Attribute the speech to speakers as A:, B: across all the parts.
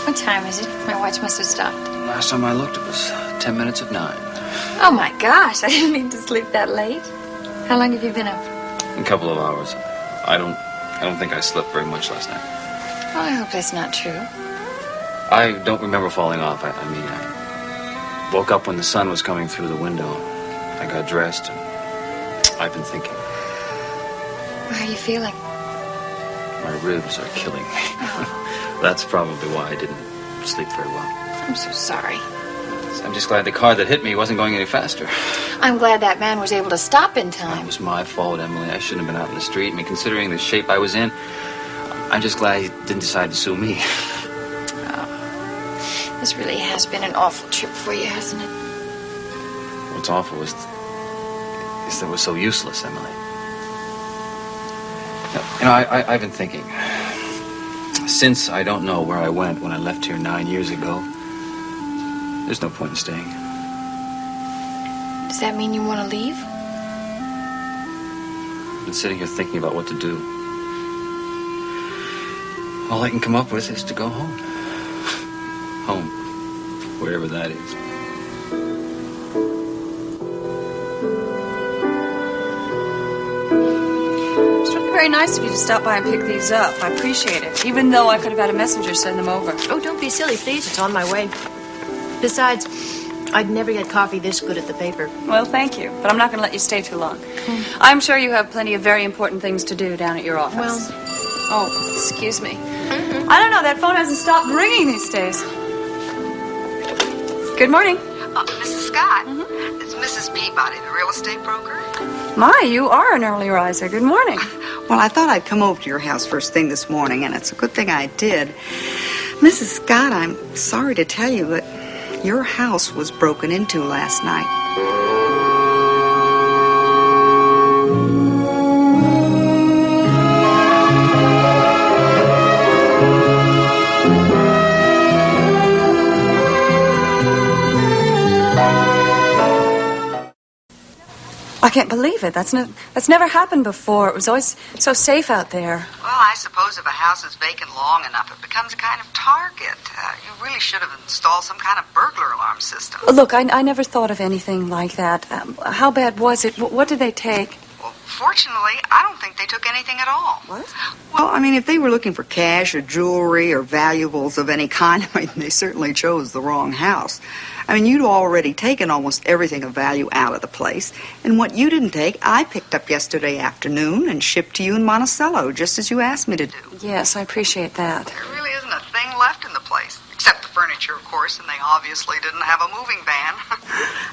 A: What time is it? My watch must have stopped.
B: Last time I looked, it was 10 minutes of 9.
A: Oh, my gosh. I didn't mean to sleep that late. How long have you been up?
B: A couple of hours. I don't think I slept very much last night.
A: Oh, I hope that's not true.
B: I don't remember falling off. I mean, I woke up when the sun was coming through the window. I got dressed, and I've been thinking.
A: How are you feeling?
B: My ribs are killing me.
A: Oh.
B: That's probably why I didn't sleep very well.
A: I'm so sorry.
B: I'm just glad the car that hit me wasn't going any faster.
A: I'm glad that man was able to stop in time.
B: That was my fault, Emily. I shouldn't have been out in the street. I mean, considering the shape I was in, I'm just glad he didn't decide to sue me.
A: Oh, this really has been an awful trip for you, hasn't it?
B: What's awful is that it was so useless, Emily. You know, I've been thinking. Since I don't know where I went when I left here 9 years ago, there's no point in staying.
A: Does that mean you want to leave?
B: I've been sitting here thinking about what to do. All I can come up with is to go home. Home. Wherever that is.
C: It's really very nice of you to stop by and pick these up. I appreciate it. Even though I could have had a messenger send them over.
D: Oh, don't be silly, please. It's on my way. Besides, I'd never get coffee this good at the paper.
C: Well, thank you. But I'm not going to let you stay too long. I'm sure you have plenty of very important things to do down at your office.
D: Well...
C: Oh, excuse me. I don't know. That phone hasn't stopped ringing these days. Good morning.
E: Mrs. Scott, it's Mrs. Peabody, the real estate broker.
C: My, you are an early riser. Good morning.
E: Well, I thought I'd come over to your house first thing this morning, and it's a good thing I did. Mrs. Scott, I'm sorry to tell you, but your house was broken into last night.
C: I can't believe it. That's never happened before. It was always so safe out there.
E: Well, I suppose if a house is vacant long enough, it becomes a kind of target. You really should have installed some kind of burglar alarm system.
C: Look, I never thought of anything like that. How bad was it? What did they take?
E: Well, fortunately, I don't think they took anything at all.
C: What?
E: Well, I mean, if they were looking for cash or jewelry or valuables of any kind, I mean, they certainly chose the wrong house. I mean, you'd already taken almost everything of value out of the place. And what you didn't take, I picked up yesterday afternoon and shipped to you in Monticello, just as you asked me to do.
C: Yes, I appreciate that.
E: There really isn't a thing left in the place, except the furniture, of course, and they obviously didn't have a moving van.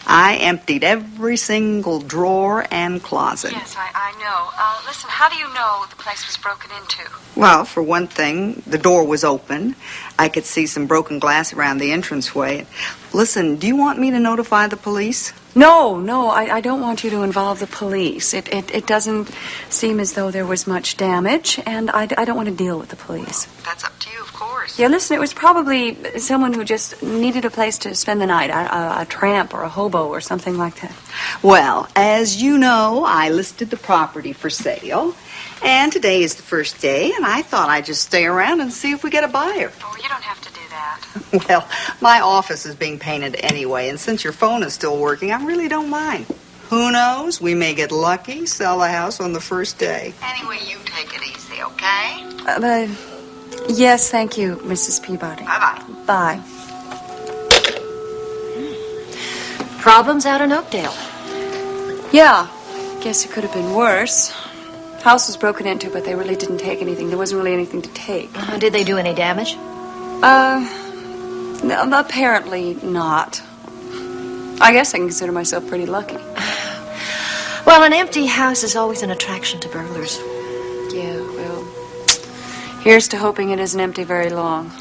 E: I emptied every single drawer and closet.
C: Yes, I know. Listen, how do you know the place was broken into?
E: Well, for one thing, the door was open. I could see some broken glass around the entranceway. Listen, do you want me to notify the police?
C: No, I don't want you to involve the police. It doesn't seem as though there was much damage, and I don't want to deal with the police.
E: That's up to you, of course.
C: Yeah, listen, it was probably someone who just needed a place to spend the night, a tramp or a hobo or something like that.
E: Well, as you know, I listed the property for sale, and today is the first day, and I thought I'd just stay around and see if we get a buyer.
C: Oh, you don't have to do that.
E: Well, my office is being painted anyway, and since your phone is still working, I really don't mind. Who knows? We may get lucky, sell the house on the first day. Anyway, you take it easy, okay?
C: Yes, thank you, Mrs. Peabody.
E: Bye-bye.
C: Bye.
D: Problems out in Oakdale.
C: Yeah, guess it could have been worse. House was broken into, but they really didn't take anything. There wasn't really anything to take.
D: Did they do any damage?
C: No, apparently not. I guess I can consider myself pretty lucky.
D: Well, an empty house is always an attraction to burglars.
C: Yeah, well, here's to hoping it isn't empty very long.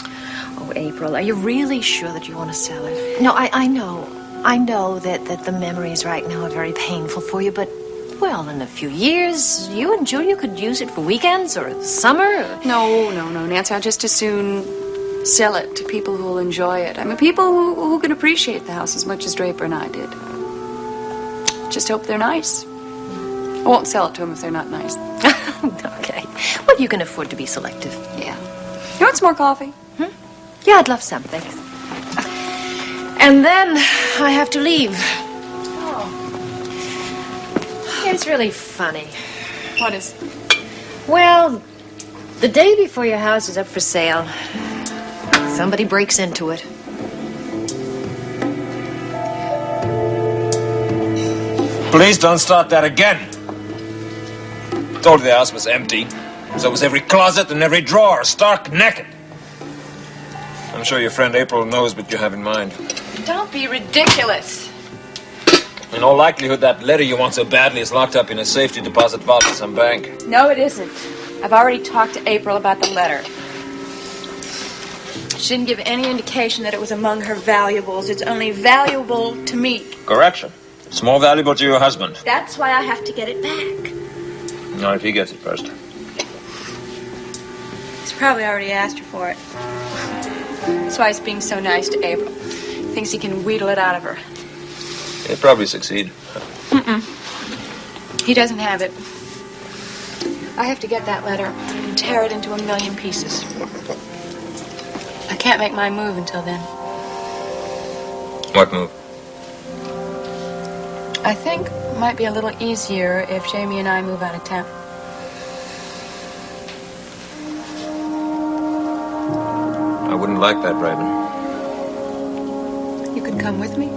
D: Oh, April, are you really sure that you want to sell it? No, I know. I know that the memories right now are very painful for you, but, well, in a few years, you and Julia could use it for weekends or the summer.
C: No, Nancy. I'll just as soon sell it to people who will enjoy it. I mean, people who can appreciate the house as much as Draper and I did. Just hope they're nice. I won't sell it to them if they're not nice.
D: Okay. Well, you can afford to be selective.
C: Yeah. You want some more coffee?
D: Yeah, I'd love something. And then I have to leave. Oh. It's really funny.
C: What is?
D: Well, the day before your house is up for sale, somebody breaks into it.
F: Please don't start that again. Told you the house was empty. So was every closet and every drawer, stark naked. I'm sure your friend April knows what you have in mind.
C: Don't be ridiculous.
F: In all likelihood, that letter you want so badly is locked up in a safety deposit vault in some bank.
C: No, it isn't. I've already talked to April about the letter. She didn't give any indication that it was among her valuables. It's only valuable to me.
F: Correction. It's more valuable to your husband.
C: That's why I have to get it back.
F: Not if he gets it first.
C: He's probably already asked her for it. That's why he's being so nice to April. Thinks he can wheedle it out of her.
F: He'll probably succeed.
C: He doesn't have it. I have to get that letter and tear it into 1,000,000 pieces. I can't make my move until then.
F: What move?
C: I think it might be a little easier if Jamie and I move out of town.
F: I wouldn't like that, Raven.
C: You could come with me?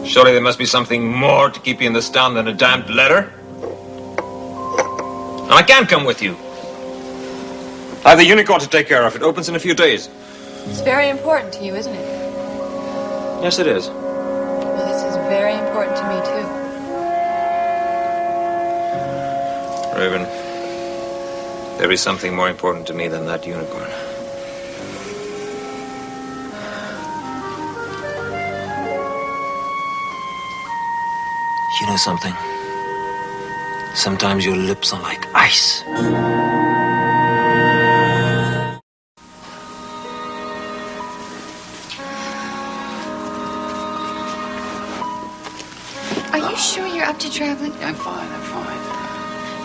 F: Surely there must be something more to keep you in this town than a damned letter. I can't come with you. I have the unicorn to take care of. It opens in a few days.
C: It's very important to you, isn't it?
F: Yes, it is.
C: Well, this is very important to me, too.
F: Raven, there is something more important to me than that unicorn. You know something? Sometimes your lips are like ice.
A: Are you sure you're up to traveling?
B: I'm fine.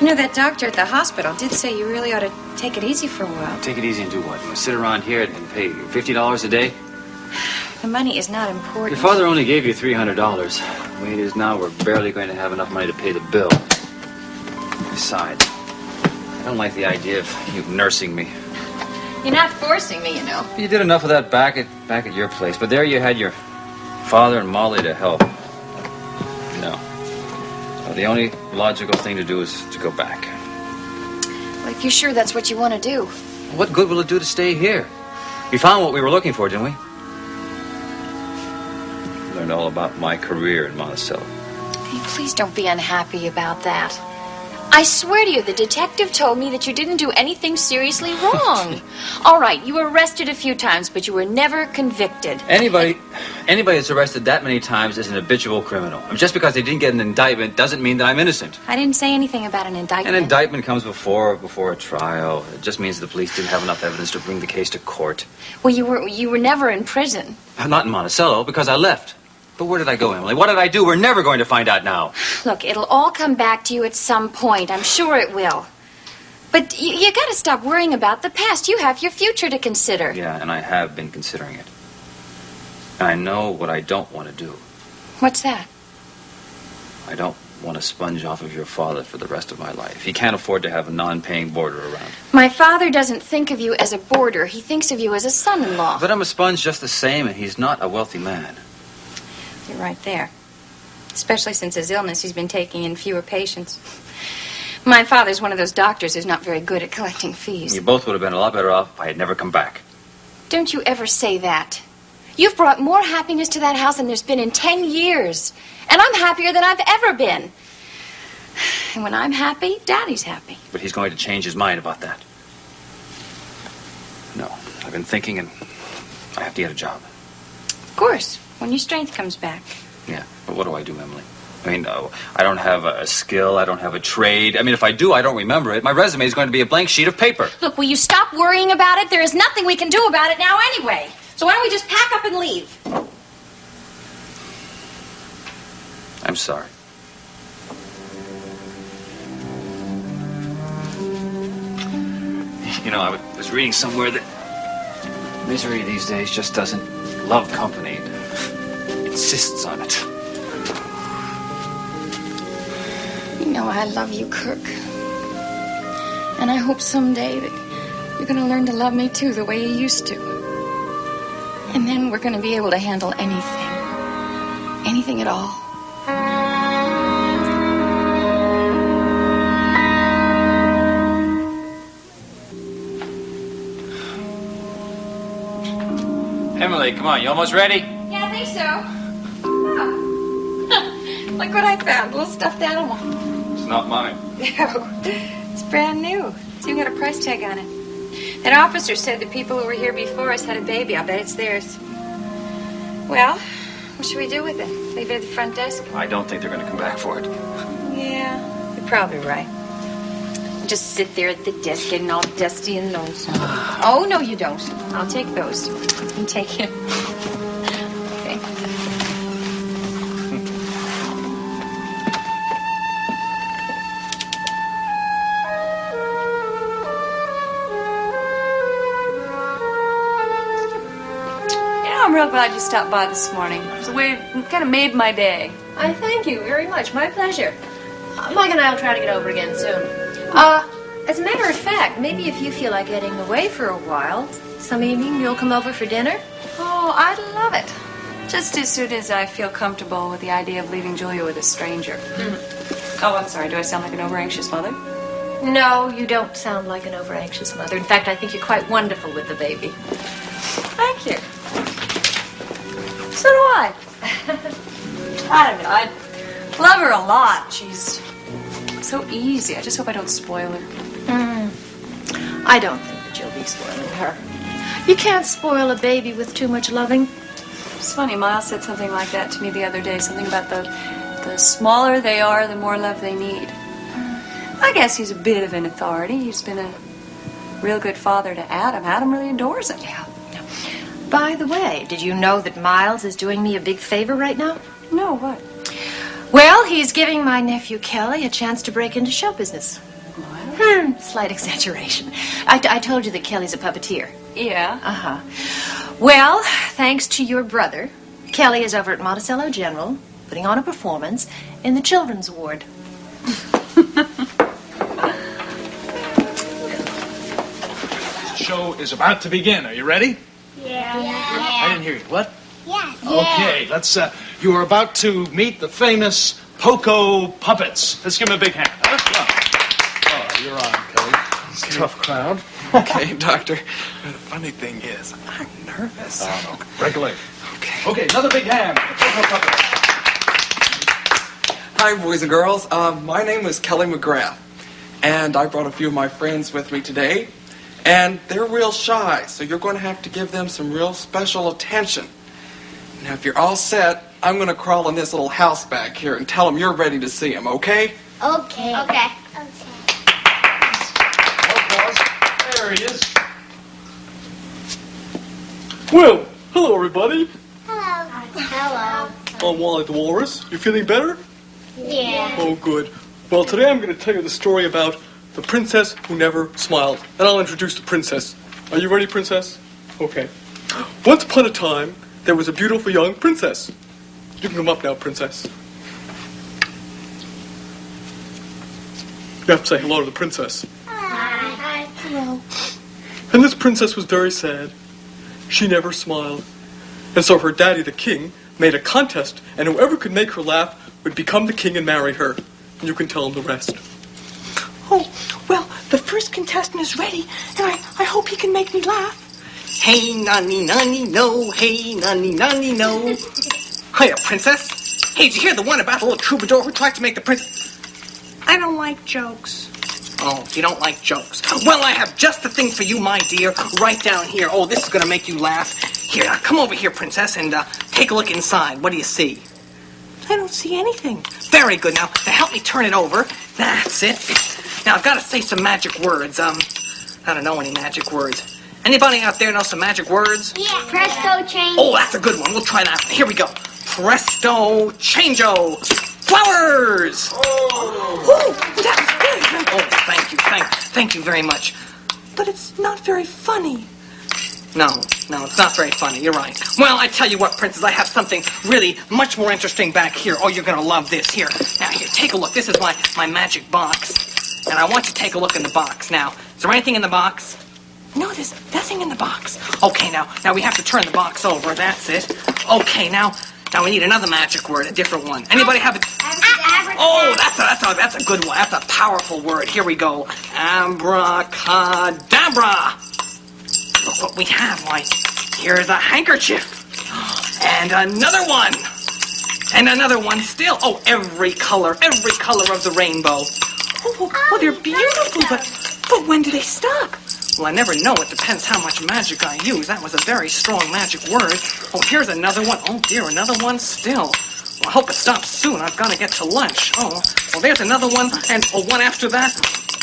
A: You know, that doctor at the hospital did say you really ought to take it easy for a while.
B: Take it easy and do what? You sit around here and pay $50 a day?
A: The money is not important.
B: Your father only gave you $300. The way it is now, we're barely going to have enough money to pay the bill. Besides, I don't like the idea of you nursing me.
A: You're not forcing me, you know.
B: You did enough of that back at your place, but there you had your father and Molly to help. No. So the only logical thing to do is to go back.
A: Well, if you're sure that's what you want to do.
B: What good will it do to stay here? We found what we were looking for, didn't we? Learned all about my career in Monticello.
A: Hey, please don't be unhappy about that. I swear to you, the detective told me that you didn't do anything seriously wrong. All right, you were arrested a few times, but you were never convicted.
B: Anybody that's arrested that many times is an habitual criminal. I mean, just because they didn't get an indictment doesn't mean that I'm innocent.
A: I didn't say anything about an indictment.
B: An indictment comes before a trial. It just means the police didn't have enough evidence to bring the case to court.
A: Well, you were never in prison.
B: Not in Monticello, because I left. But where did I go, Emily? What did I do? We're never going to find out now.
A: Look, it'll all come back to you at some point. I'm sure it will. But you gotta stop worrying about the past. You have your future to consider.
B: Yeah, and I have been considering it. And I know what I don't want to do.
A: What's that?
B: I don't want to sponge off of your father for the rest of my life. He can't afford to have a non-paying boarder around.
A: My father doesn't think of you as a boarder. He thinks of you as a son-in-law.
B: But I'm a sponge just the same, and he's not a wealthy man.
A: You're right there. Especially since his illness, he's been taking in fewer patients. My father's one of those doctors who's not very good at collecting fees.
B: You both would have been a lot better off if I had never come back.
A: Don't you ever say that. You've brought more happiness to that house than there's been in 10 years. And I'm happier than I've ever been. And when I'm happy, Daddy's happy.
B: But he's going to change his mind about that. No, I've been thinking, and I have to get a job.
A: Of course, when your strength comes back.
B: Yeah, but what do I do, Emily? I mean, I don't have a skill. I don't have a trade. I mean, if I do, I don't remember it. My resume is going to be a blank sheet of paper.
A: Look, will you stop worrying about it? There is nothing we can do about it now anyway. So why don't we just pack up and leave?
B: I'm sorry. You know, I was reading somewhere that Misery these days just doesn't love company. It insists on it.
A: You know I love you, Kirk. And I hope someday that you're going to learn to love me, too, the way you used to. And then we're going to be able to handle anything. Anything at all.
B: Emily, come on, you almost ready?
A: Yeah, I think so. Oh. Look what I found. A little stuffed animal.
B: It's not mine.
A: No. It's brand new. It's even got a price tag on it. That officer said the people who were here before us had a baby. I'll bet it's theirs. Well, what should we do with it? Leave it at the front desk?
B: I don't think they're going to come back for it.
A: Yeah, you're probably right. Just sit there at the desk getting all dusty and lonesome. Oh, no, you don't. I'll take those. You take him. Okay.
C: I'm real glad you stopped by this morning. It kind of made my day.
D: I thank you very much. My pleasure. Mike and I will try to get over again soon. As a matter of fact, maybe if you feel like getting away for a while, some evening you'll come over for dinner?
C: Oh, I'd love it. Just as soon as I feel comfortable with the idea of leaving Julia with a stranger. Oh, I'm sorry. Do I sound like an over-anxious mother?
D: No, you don't sound like an over-anxious mother. In fact, I think you're quite wonderful with the baby.
C: Thank you. So do I. I don't know. I love her a lot. She's so easy. I just hope I don't spoil her.
D: I don't think that you'll be spoiling her. You can't spoil a baby with too much loving.
C: It's funny, Miles said something like that to me the other day. Something about the smaller they are, the more love they need. I guess he's a bit of an authority. He's been a real good father to Adam. Adam really adores him.
D: Yeah. By the way, did you know that Miles is doing me a big favor right now?
C: No, what?
D: Well, he's giving my nephew Kelly a chance to break into show business.
C: What?
D: Slight exaggeration. I told you that Kelly's a puppeteer.
C: Yeah.
D: Uh-huh. Well, thanks to your brother, Kelly is over at Monticello General, putting on a performance in the children's ward.
G: The show is about to begin. Are you ready?
H: Yeah.
G: I didn't hear you. What?
H: Yes.
G: Okay, let's, you are about to meet the famous Poco Puppets. Let's give them a big hand. Huh? Oh, you're on, Kelly. It's a tough crowd.
I: Okay, Doctor. The funny thing is, I'm nervous.
G: Oh, no. Regulate.
I: Okay,
G: another big hand. Poco Puppets.
I: Hi, boys and girls. My name is Kelly McGrath, and I brought a few of my friends with me today, and they're real shy, so you're going to have to give them some real special attention. Now, if you're all set, I'm going to crawl in this little house back here and tell them you're ready to see them, okay?
H: Okay.
G: There he is. Well, hello, everybody.
H: Hello.
G: I'm Wally the Walrus. You feeling better?
H: Yeah.
G: Oh, good. Well, today I'm going to tell you the story about the princess who never smiled. And I'll introduce the princess. Are you ready, princess? Okay. Once upon a time, there was a beautiful young princess. You can come up now, princess. You have to say hello to the princess.
H: Hi. Hello.
G: And this princess was very sad. She never smiled. And so her daddy, the king, made a contest, and whoever could make her laugh would become the king and marry her. And you can tell him the rest.
J: Oh, well, the first contestant is ready, and I hope he can make me laugh. Hey, nanny, no. Hey, nanny, no. Hiya, princess. Hey, did you hear the one about the little troubadour who tried to make the princess? I don't like jokes. Oh, you don't like jokes. Well, I have just the thing for you, my dear, right down here. Oh, this is going to make you laugh. Here, now, come over here, princess, and take a look inside. What do you see? I don't see anything. Very good. Now help me turn it over. That's it. Now, I've got to say some magic words. I don't know any magic words. Anybody out there know some magic words?
H: Yeah. Presto change.
J: Oh, that's a good one. We'll try that. Here we go. Presto changeo. Flowers! Oh, that was good. Oh, thank you. Thank you very much. But it's not very funny. No, it's not very funny. You're right. Well, I tell you what, Princess, I have something really much more interesting back here. Oh, you're going to love this. Here. Now, here, take a look. This is my magic box. And I want you to take a look in the box. Now, is there anything in the box? No, there's nothing in the box. Okay, now we have to turn the box over. That's it. Okay, now we need another magic word, a different one. Anybody have a... Oh, that's a good one. That's a powerful word. Here we go. Abracadabra. Look what we have. Why, here's a handkerchief. And another one. And another one still. Oh, every color of the rainbow. Oh, they're beautiful, but when do they stop? Well, I never know. It depends how much magic I use. That was a very strong magic word. Oh, here's another one. Oh, dear, another one still. Well, I hope it stops soon. I've got to get to lunch. Oh, well, there's another one, and one after that.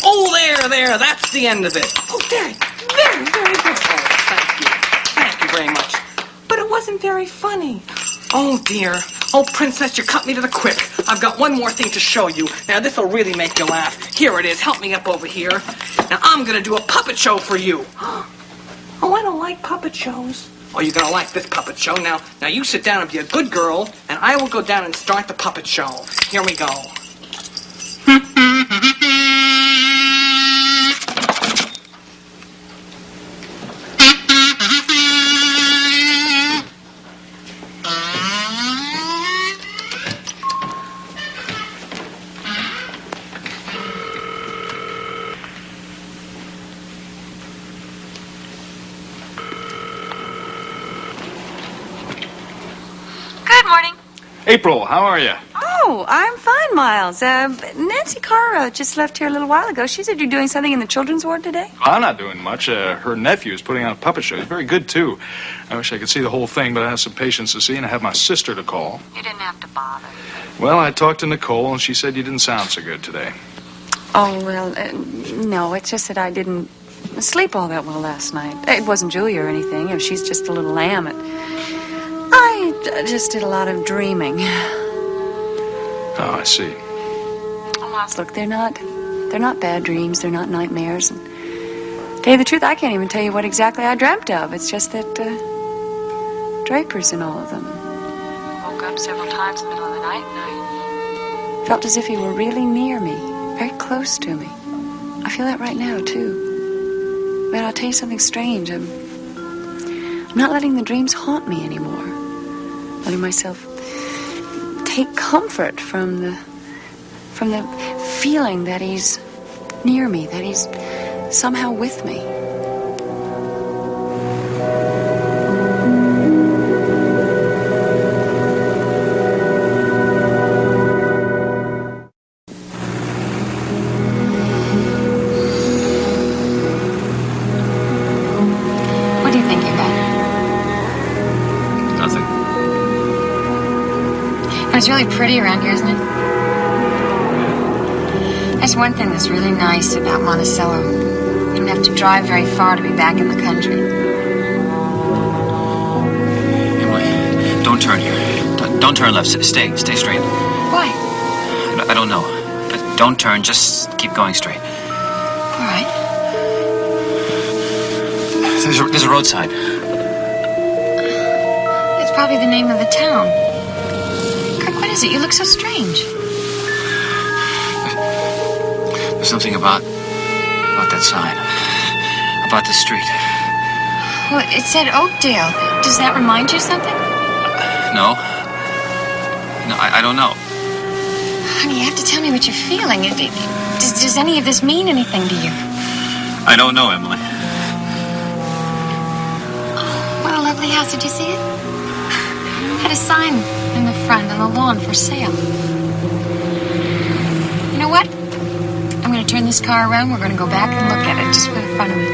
J: Oh, there, that's the end of it. Oh, very, very, very good. Oh, thank you very much. But it wasn't very funny. Oh, dear. Oh, Princess, you cut me to the quick. I've got one more thing to show you. Now, this will really make you laugh. Here it is. Help me up over here. Now, I'm going to do a puppet show for you. Oh, I don't like puppet shows. Oh, you're going to like this puppet show. Now, you sit down and be a good girl, and I will go down and start the puppet show. Here we go.
K: April, how are you?
C: Oh, I'm fine, Miles. Nancy Carr just left here a little while ago. She said you're doing something in the children's ward today.
K: I'm not doing much. Her nephew is putting on a puppet show. He's very good, too. I wish I could see the whole thing, but I have some patients to see, and I have my sister to call.
C: You didn't have to bother.
K: Well, I talked to Nicole, and she said you didn't sound so good today.
C: Oh, well, no, it's just that I didn't sleep all that well last night. It wasn't Julia or anything. She's just a little lamb. I just did a lot of dreaming.
K: Oh, I see.
C: Look, they're not bad dreams. They're not nightmares. And to tell you the truth, I can't even tell you what exactly I dreamt of. It's just that Draper's in all of them. Woke up several times in the middle of the night, and I felt as if he were really near me, very close to me. I feel that right now, too. But I'll tell you something strange. I'm not letting the dreams haunt me anymore. Letting myself take comfort from the feeling that he's near me, that he's somehow with me. What do you think about it?
B: Nothing.
A: It's really pretty around here, isn't it? That's one thing that's really nice about Monticello. You don't have to drive very far to be back in the country.
B: Emily, don't turn here. Don't turn left. Stay straight.
A: Why?
B: I don't know. But don't turn. Just keep going straight.
A: All right.
B: There's a roadside.
A: It's probably the name of the town. Kirk, what is it? You look so strange.
B: There's something about that sign. About the street.
A: Well, it said Oakdale. Does that remind you of something?
B: No, I don't know.
A: Honey, you have to tell me what you're feeling. Does any of this mean anything to you?
B: I don't know, Emily.
A: What a lovely house. Did you see it? Had a sign in the front on the lawn for sale. You know what? I'm going to turn this car around. We're going to go back and look at it just for the fun of it.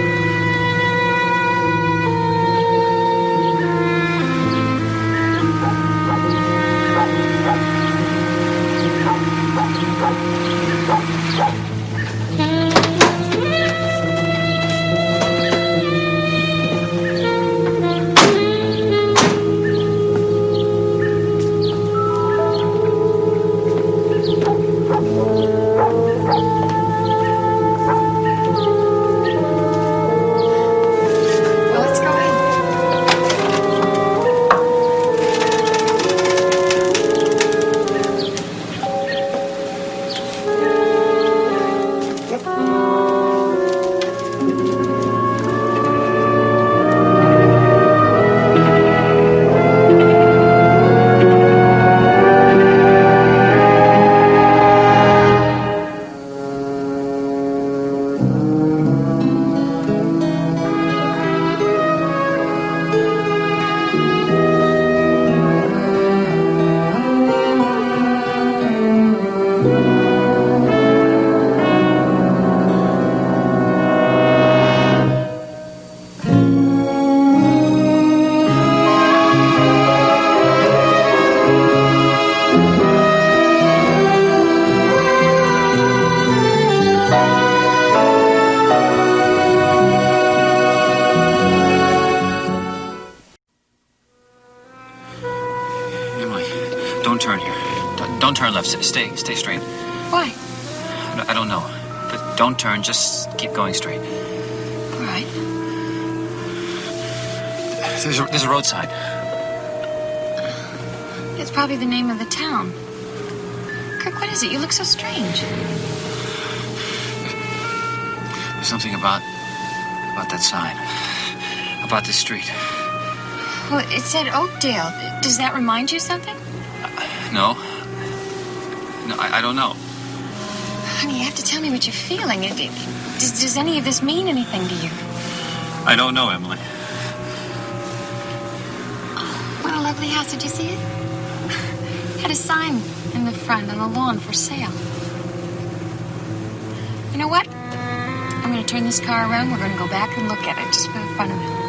B: Don't turn here. Don't turn left. Stay straight.
A: Why?
B: I don't know. But don't turn. Just keep going straight.
A: All right.
B: There's a road sign.
A: It's probably the name of the town. Kirk, what is it? You look so strange.
B: There's something about that sign. About this street.
A: Well, it said Oakdale. Does that remind you of something?
B: No. No, I don't know.
A: Honey, you have to tell me what you're feeling. Does any of this mean anything to you?
B: I don't know, Emily.
A: What a lovely house. Did you see it? Had a sign in the front on the lawn for sale. You know what? I'm going to turn this car around. We're going to go back and look at it just for the fun of it.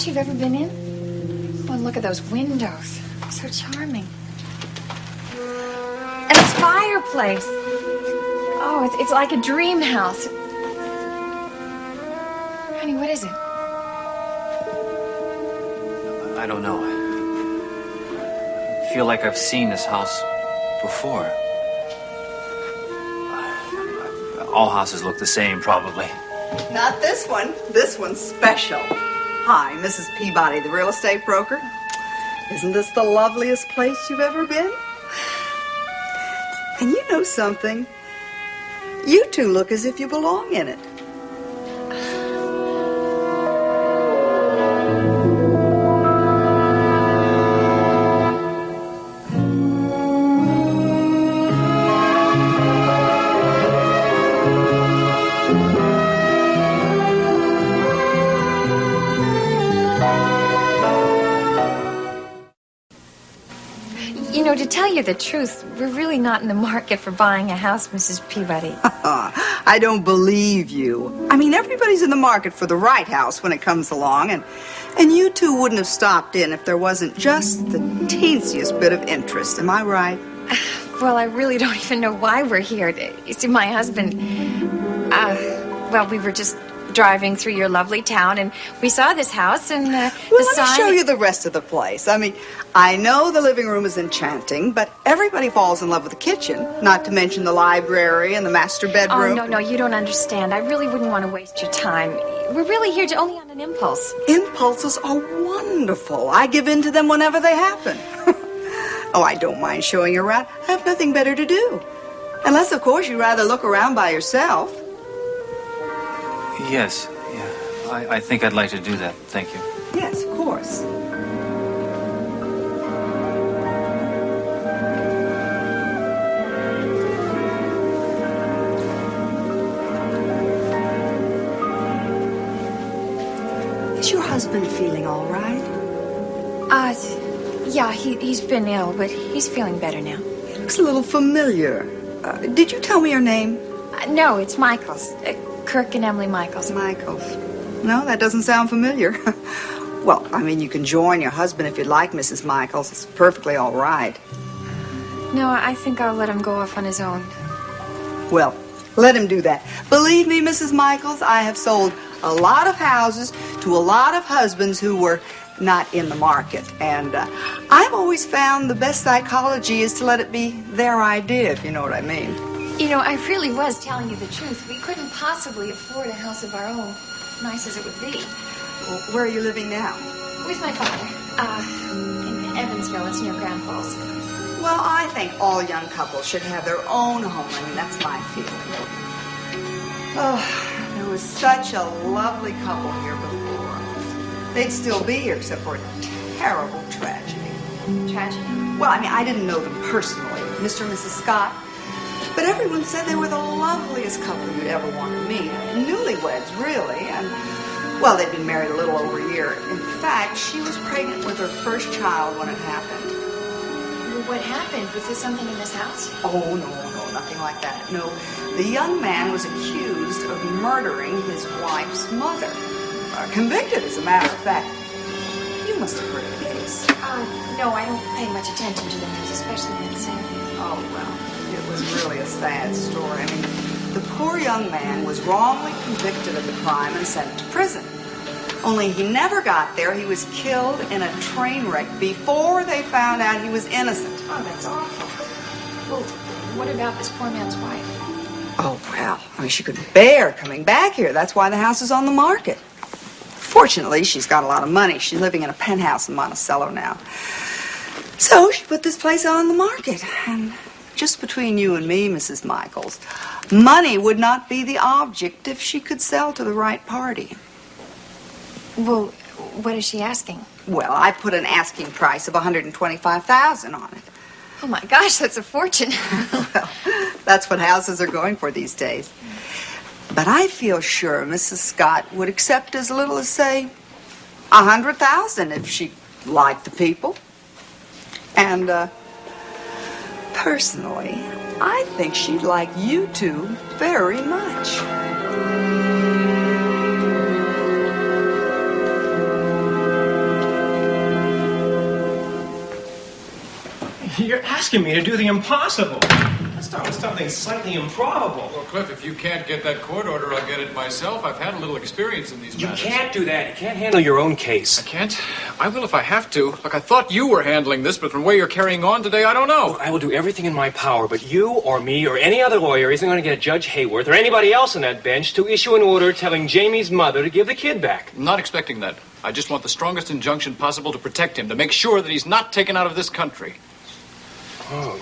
A: You've ever been in? Oh, and look at those windows. So charming. And this fireplace. Oh, it's like a dream house. Honey, what is it?
B: I don't know. I feel like I've seen this house before. All houses look the same, probably.
E: Not this one. This one's special. Hi, Mrs. Peabody, the real estate broker. Isn't this the loveliest place you've ever been? And you know something? You two look as if you belong in it.
A: To tell you the truth, we're really not in the market for buying a house, Mrs. Peabody.
E: I don't believe you. I mean, everybody's in the market for the right house when it comes along, and you two wouldn't have stopped in if there wasn't just the teensiest bit of interest. Am I right?
A: Well, I really don't even know why we're here. You see, my husband, we were just driving through your lovely town, and we saw this house, and
E: let me show you the rest of the place. I mean, I know the living room is enchanting, but everybody falls in love with the kitchen, not to mention the library and the master bedroom.
A: Oh, no, you don't understand. I really wouldn't want to waste your time. We're really here only on an impulse.
E: Impulses are wonderful. I give in to them whenever they happen. Oh, I don't mind showing you around. I have nothing better to do. Unless, of course, you'd rather look around by yourself.
B: Yes, yeah. I think I'd like to do that. Thank you.
E: Yes, of course. Is your husband feeling all right?
A: Yeah, he's been ill, but he's feeling better now.
E: He looks a little familiar. Did you tell me your name?
A: No, it's Michaels. Kirk and Emily Michaels.
E: Michaels. No, that doesn't sound familiar. Well, I mean, you can join your husband if you'd like, Mrs. Michaels. It's perfectly all right.
A: No, I think I'll let him go off on his own.
E: Well, let him do that. Believe me, Mrs. Michaels, I have sold a lot of houses to a lot of husbands who were not in the market. And I've always found the best psychology is to let it be their idea, if you know what I mean.
A: You know, I really was telling you the truth. We couldn't possibly afford a house of our own, as nice as it would be.
E: Well, where are you living now?
A: With my father. In Evansville. It's near Grand Falls.
E: Well, I think all young couples should have their own home. I mean, that's my feeling. Oh, There was such a lovely couple here before us. They'd still be here except for a terrible tragedy.
A: Tragedy?
E: Well, I mean, I didn't know them personally, Mr. and Mrs. Scott, but everyone said they were the loveliest couple you'd ever want to meet. Newlyweds, really, and, well, they'd been married a little over a year. In fact, she was pregnant with her first child when it happened.
A: Well, what happened? Was there something in this house?
E: Oh, no, nothing like that. No, the young man was accused of murdering his wife's mother. Convicted, as a matter of fact. You must have heard of the case.
A: No, I don't pay much attention to the news, especially that Saturday.
E: Oh, well, it was really a sad story. I mean, the poor young man was wrongly convicted of the crime and sent to prison. Only he never got there. He was killed in a train wreck before they found out he was innocent.
A: Oh, that's awful. Well, what about this poor man's wife?
E: Oh, well, I mean, she couldn't bear coming back here. That's why the house is on the market. Fortunately, she's got a lot of money. She's living in a penthouse in Monticello now. So she put this place on the market. And just between you and me, Mrs. Michaels, money would not be the object if she could sell to the right party.
A: Well, what is she asking?
E: Well, I put an asking price of $125,000 on it.
A: Oh, my gosh, that's a fortune.
E: Well, that's what houses are going for these days. But I feel sure Mrs. Scott would accept as little as, say, $100,000 if she liked the people. And, personally, I think she'd like you two very much.
L: You're asking me to do the impossible. Let's start with something slightly improbable.
M: Well, Cliff, if you can't get that court order, I'll get it myself. I've had a little experience in these matters.
L: You can't do that. You can't handle your own case.
M: I can't? I will if I have to. Look, I thought you were handling this, but from the way you're carrying on today, I don't know.
L: Look, I will do everything in my power, but you or me or any other lawyer isn't going to get Judge Hayworth or anybody else on that bench to issue an order telling Jamie's mother to give the kid back.
M: I'm not expecting that. I just want the strongest injunction possible to protect him, to make sure that he's not taken out of this country.
L: Oh,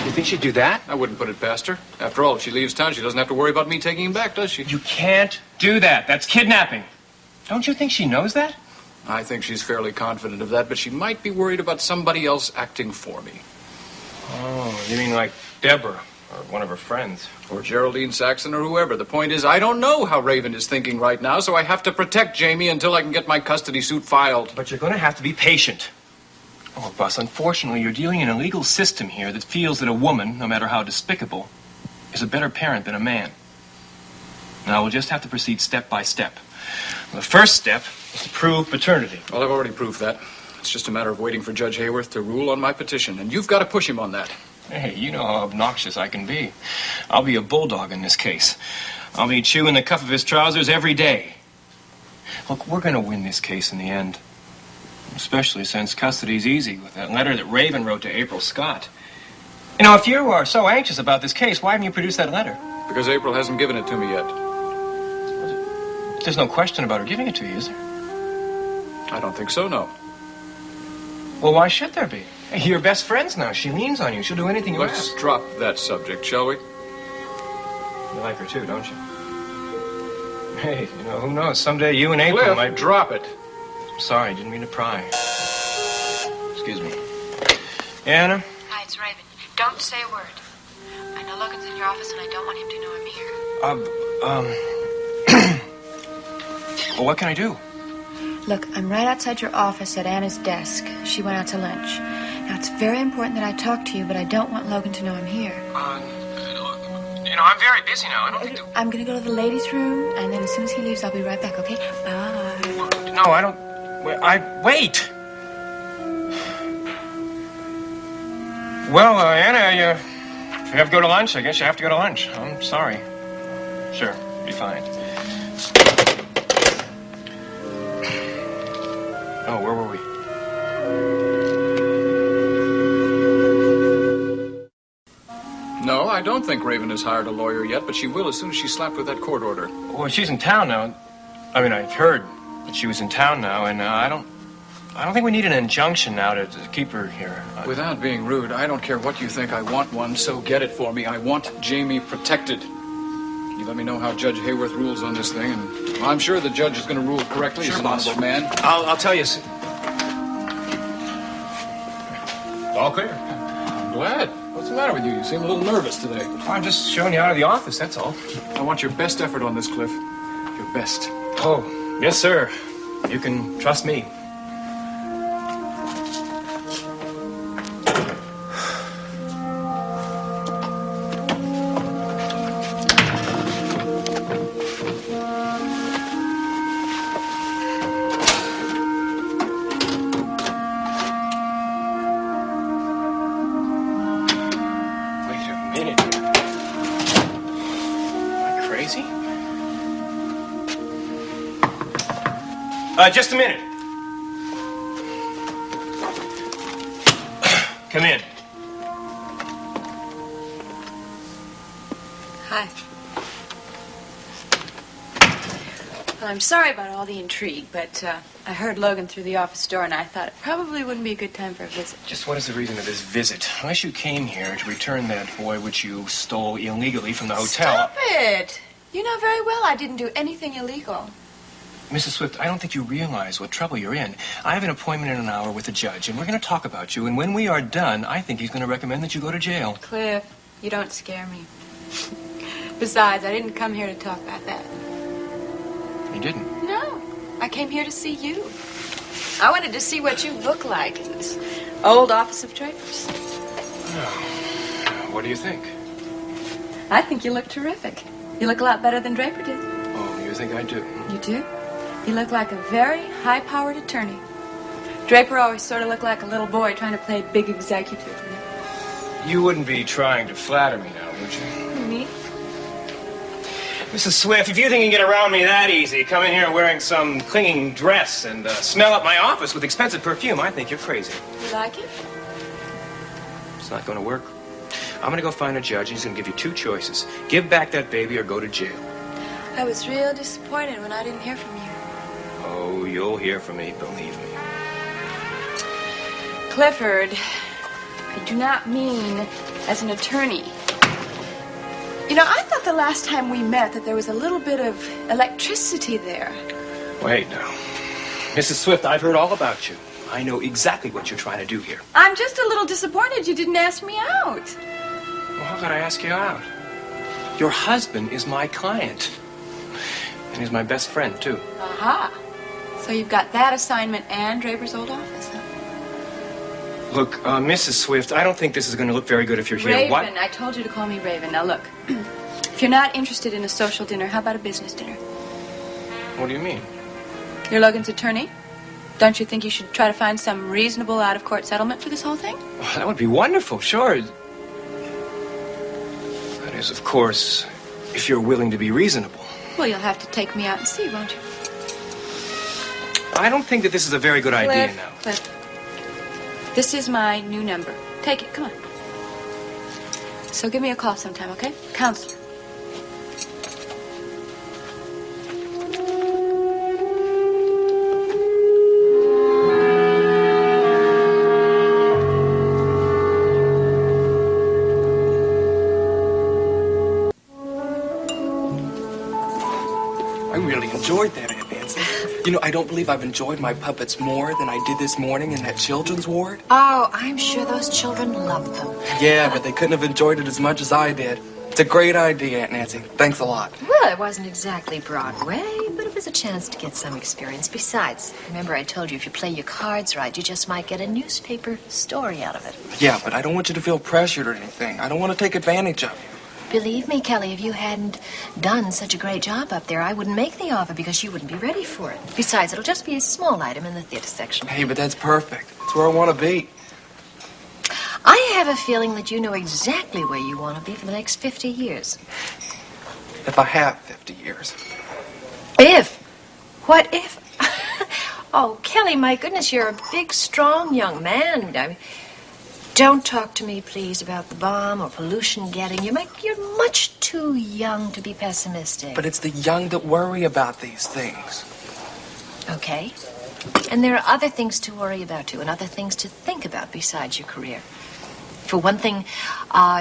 L: you think she'd do that?
M: I wouldn't put it past her. After all, if she leaves town, she doesn't have to worry about me taking him back, does she?
L: You can't do that. That's kidnapping. Don't you think she knows that?
M: I think she's fairly confident of that, but she might be worried about somebody else acting for me.
L: Oh, you mean like Deborah or one of her friends?
M: Or Geraldine Saxon or whoever. The point is, I don't know how Raven is thinking right now, so I have to protect Jamie until I can get my custody suit filed.
L: But you're going to have to be patient. Oh, Bus, unfortunately, you're dealing in a legal system here that feels that a woman, no matter how despicable, is a better parent than a man. Now, we'll just have to proceed step by step. The first step is to prove paternity.
M: Well, I've already proved that. It's just a matter of waiting for Judge Hayworth to rule on my petition, and you've got to push him on that.
L: Hey, you know how obnoxious I can be. I'll be a bulldog in this case. I'll be chewing the cuff of his trousers every day. Look, we're going to win this case in the end. Especially since custody's easy with that letter that Raven wrote to April Scott. You know, if you are so anxious about this case, why haven't you produced that letter?
M: Because April hasn't given it to me yet.
L: There's no question about her giving it to you, is there?
M: I don't think so, no.
L: Well, why should there be? Hey, you're best friends now. She leans on you. She'll do anything you
M: Let's
L: ask.
M: drop that subject, shall we?
L: You like her too, don't you? Hey, you know, who knows? Someday you and April
M: Cliff,
L: might...
M: drop it.
L: Sorry, didn't mean to pry. Excuse me. Anna?
N: Hi, it's Raven. Don't say a word. I know Logan's in your office, and I don't want him to know I'm here.
L: Well, what can I do?
N: Look, I'm right outside your office at Anna's desk. She went out to lunch. Now, it's very important that I talk to you, but I don't want Logan to know I'm here.
L: You know, I'm very busy now. I don't think...
N: I'm going to go to the ladies' room, and then as soon as he leaves, I'll be right back, okay? Bye.
L: No, I don't... Wait! Well, Anna, if you have to go to lunch, I guess you have to go to lunch. I'm sorry. Sure, be fine. Oh, where were we?
M: No, I don't think Raven has hired a lawyer yet, but she will as soon as she's slapped with that court order.
L: Well, she's in town now. I mean, I've heard that she was in town now, and I don't think we need an injunction now to keep her here.
M: Without being rude, I don't care what you think. I want one, so get it for me. I want Jamie protected. You let me know how Judge Hayworth rules on this thing, and I'm sure the judge is going to rule correctly.
L: Sure,
M: He's an
L: boss.
M: honorable man.
L: I'll tell you. All clear.
M: I'm glad. What's the matter with you? You seem a little nervous today.
L: I'm just showing you out of the office, that's all.
M: I want your best effort on this, Cliff. Your best.
L: Oh, yes, sir. You can trust me. Just a minute. Come in.
C: Hi. Well, I'm sorry about all the intrigue, but I heard Logan through the office door, and I thought it probably wouldn't be a good time for a visit.
L: Just what is the reason of this visit? Unless you came here to return that boy which you stole illegally from the hotel.
C: Stop it! You know very well I didn't do anything illegal.
L: Mrs. Swift, I don't think you realize what trouble you're in. I have an appointment in an hour with the judge, and we're going to talk about you. And when we are done, I think he's going to recommend that you go to jail.
C: Cliff, you don't scare me. Besides, I didn't come here to talk about that.
L: You didn't?
C: No, I came here to see you. I wanted to see what you look like in this old office of Draper's.
L: Oh, what do you think?
C: I think you look terrific. You look a lot better than Draper did.
L: Oh, you think I do?
C: You do? You look like a very high-powered attorney. Draper always sort of looked like a little boy trying to play big executive.
L: You wouldn't be trying to flatter me now, would you?
C: Me?
L: Mrs. Swift, if you think you can get around me that easy, come in here wearing some clinging dress and smell up my office with expensive perfume, I think you're crazy.
C: You like it?
L: It's not going to work. I'm going to go find a judge, and he's going to give you two choices. Give back that baby or go to jail.
C: I was real disappointed when I didn't hear from you.
L: Oh, you'll hear from me, believe me.
C: Clifford, I do not mean as an attorney. You know, I thought the last time we met that there was a little bit of electricity there.
L: Wait now. Mrs. Swift, I've heard all about you. I know exactly what you're trying to do here.
C: I'm just a little disappointed you didn't ask me out.
L: Well, how could I ask you out? Your husband is my client. And he's my best friend, too.
C: Aha. So you've got that assignment and Draper's old office, huh?
L: Look, Mrs. Swift, I don't think this is going to look very good if you're here.
C: Raven,
L: What?
C: I told you to call me Raven. Now look, if you're not interested in a social dinner, how about a business dinner?
L: What do you mean?
C: You're Logan's attorney. Don't you think you should try to find some reasonable out-of-court settlement for this whole thing?
L: Well, that would be wonderful, sure. That is, of course, if you're willing to be reasonable.
C: Well, you'll have to take me out and see, won't you?
L: I don't think that this is a very good idea now.
C: Cliff, this is my new number. Take it, come on. So give me a call sometime, okay? Counselor.
I: I really enjoyed that, Aunt Nancy. You know, I don't believe I've enjoyed my puppets more than I did this morning in that children's ward.
D: Oh, I'm sure those children loved them.
I: Yeah, but they couldn't have enjoyed it as much as I did. It's a great idea, Aunt Nancy. Thanks a lot.
D: Well, it wasn't exactly Broadway, but it was a chance to get some experience. Besides, remember I told you if you play your cards right, you just might get a newspaper story out of it.
I: Yeah, but I don't want you to feel pressured or anything. I don't want to take advantage of you.
D: Believe me, Kelly, if you hadn't done such a great job up there, I wouldn't make the offer because you wouldn't be ready for it. Besides, it'll just be a small item in the theater section.
I: Hey, but that's perfect. It's where I want to be.
D: I have a feeling that you know exactly where you want to be for the next 50 years.
I: If I have 50 years.
D: If? What if? Oh, Kelly, my goodness, you're a big, strong young man. I mean, don't talk to me, please, about the bomb or pollution getting you. You're much too young to be pessimistic.
I: But it's the young that worry about these things.
D: Okay. And there are other things to worry about, too, and other things to think about besides your career. For one thing,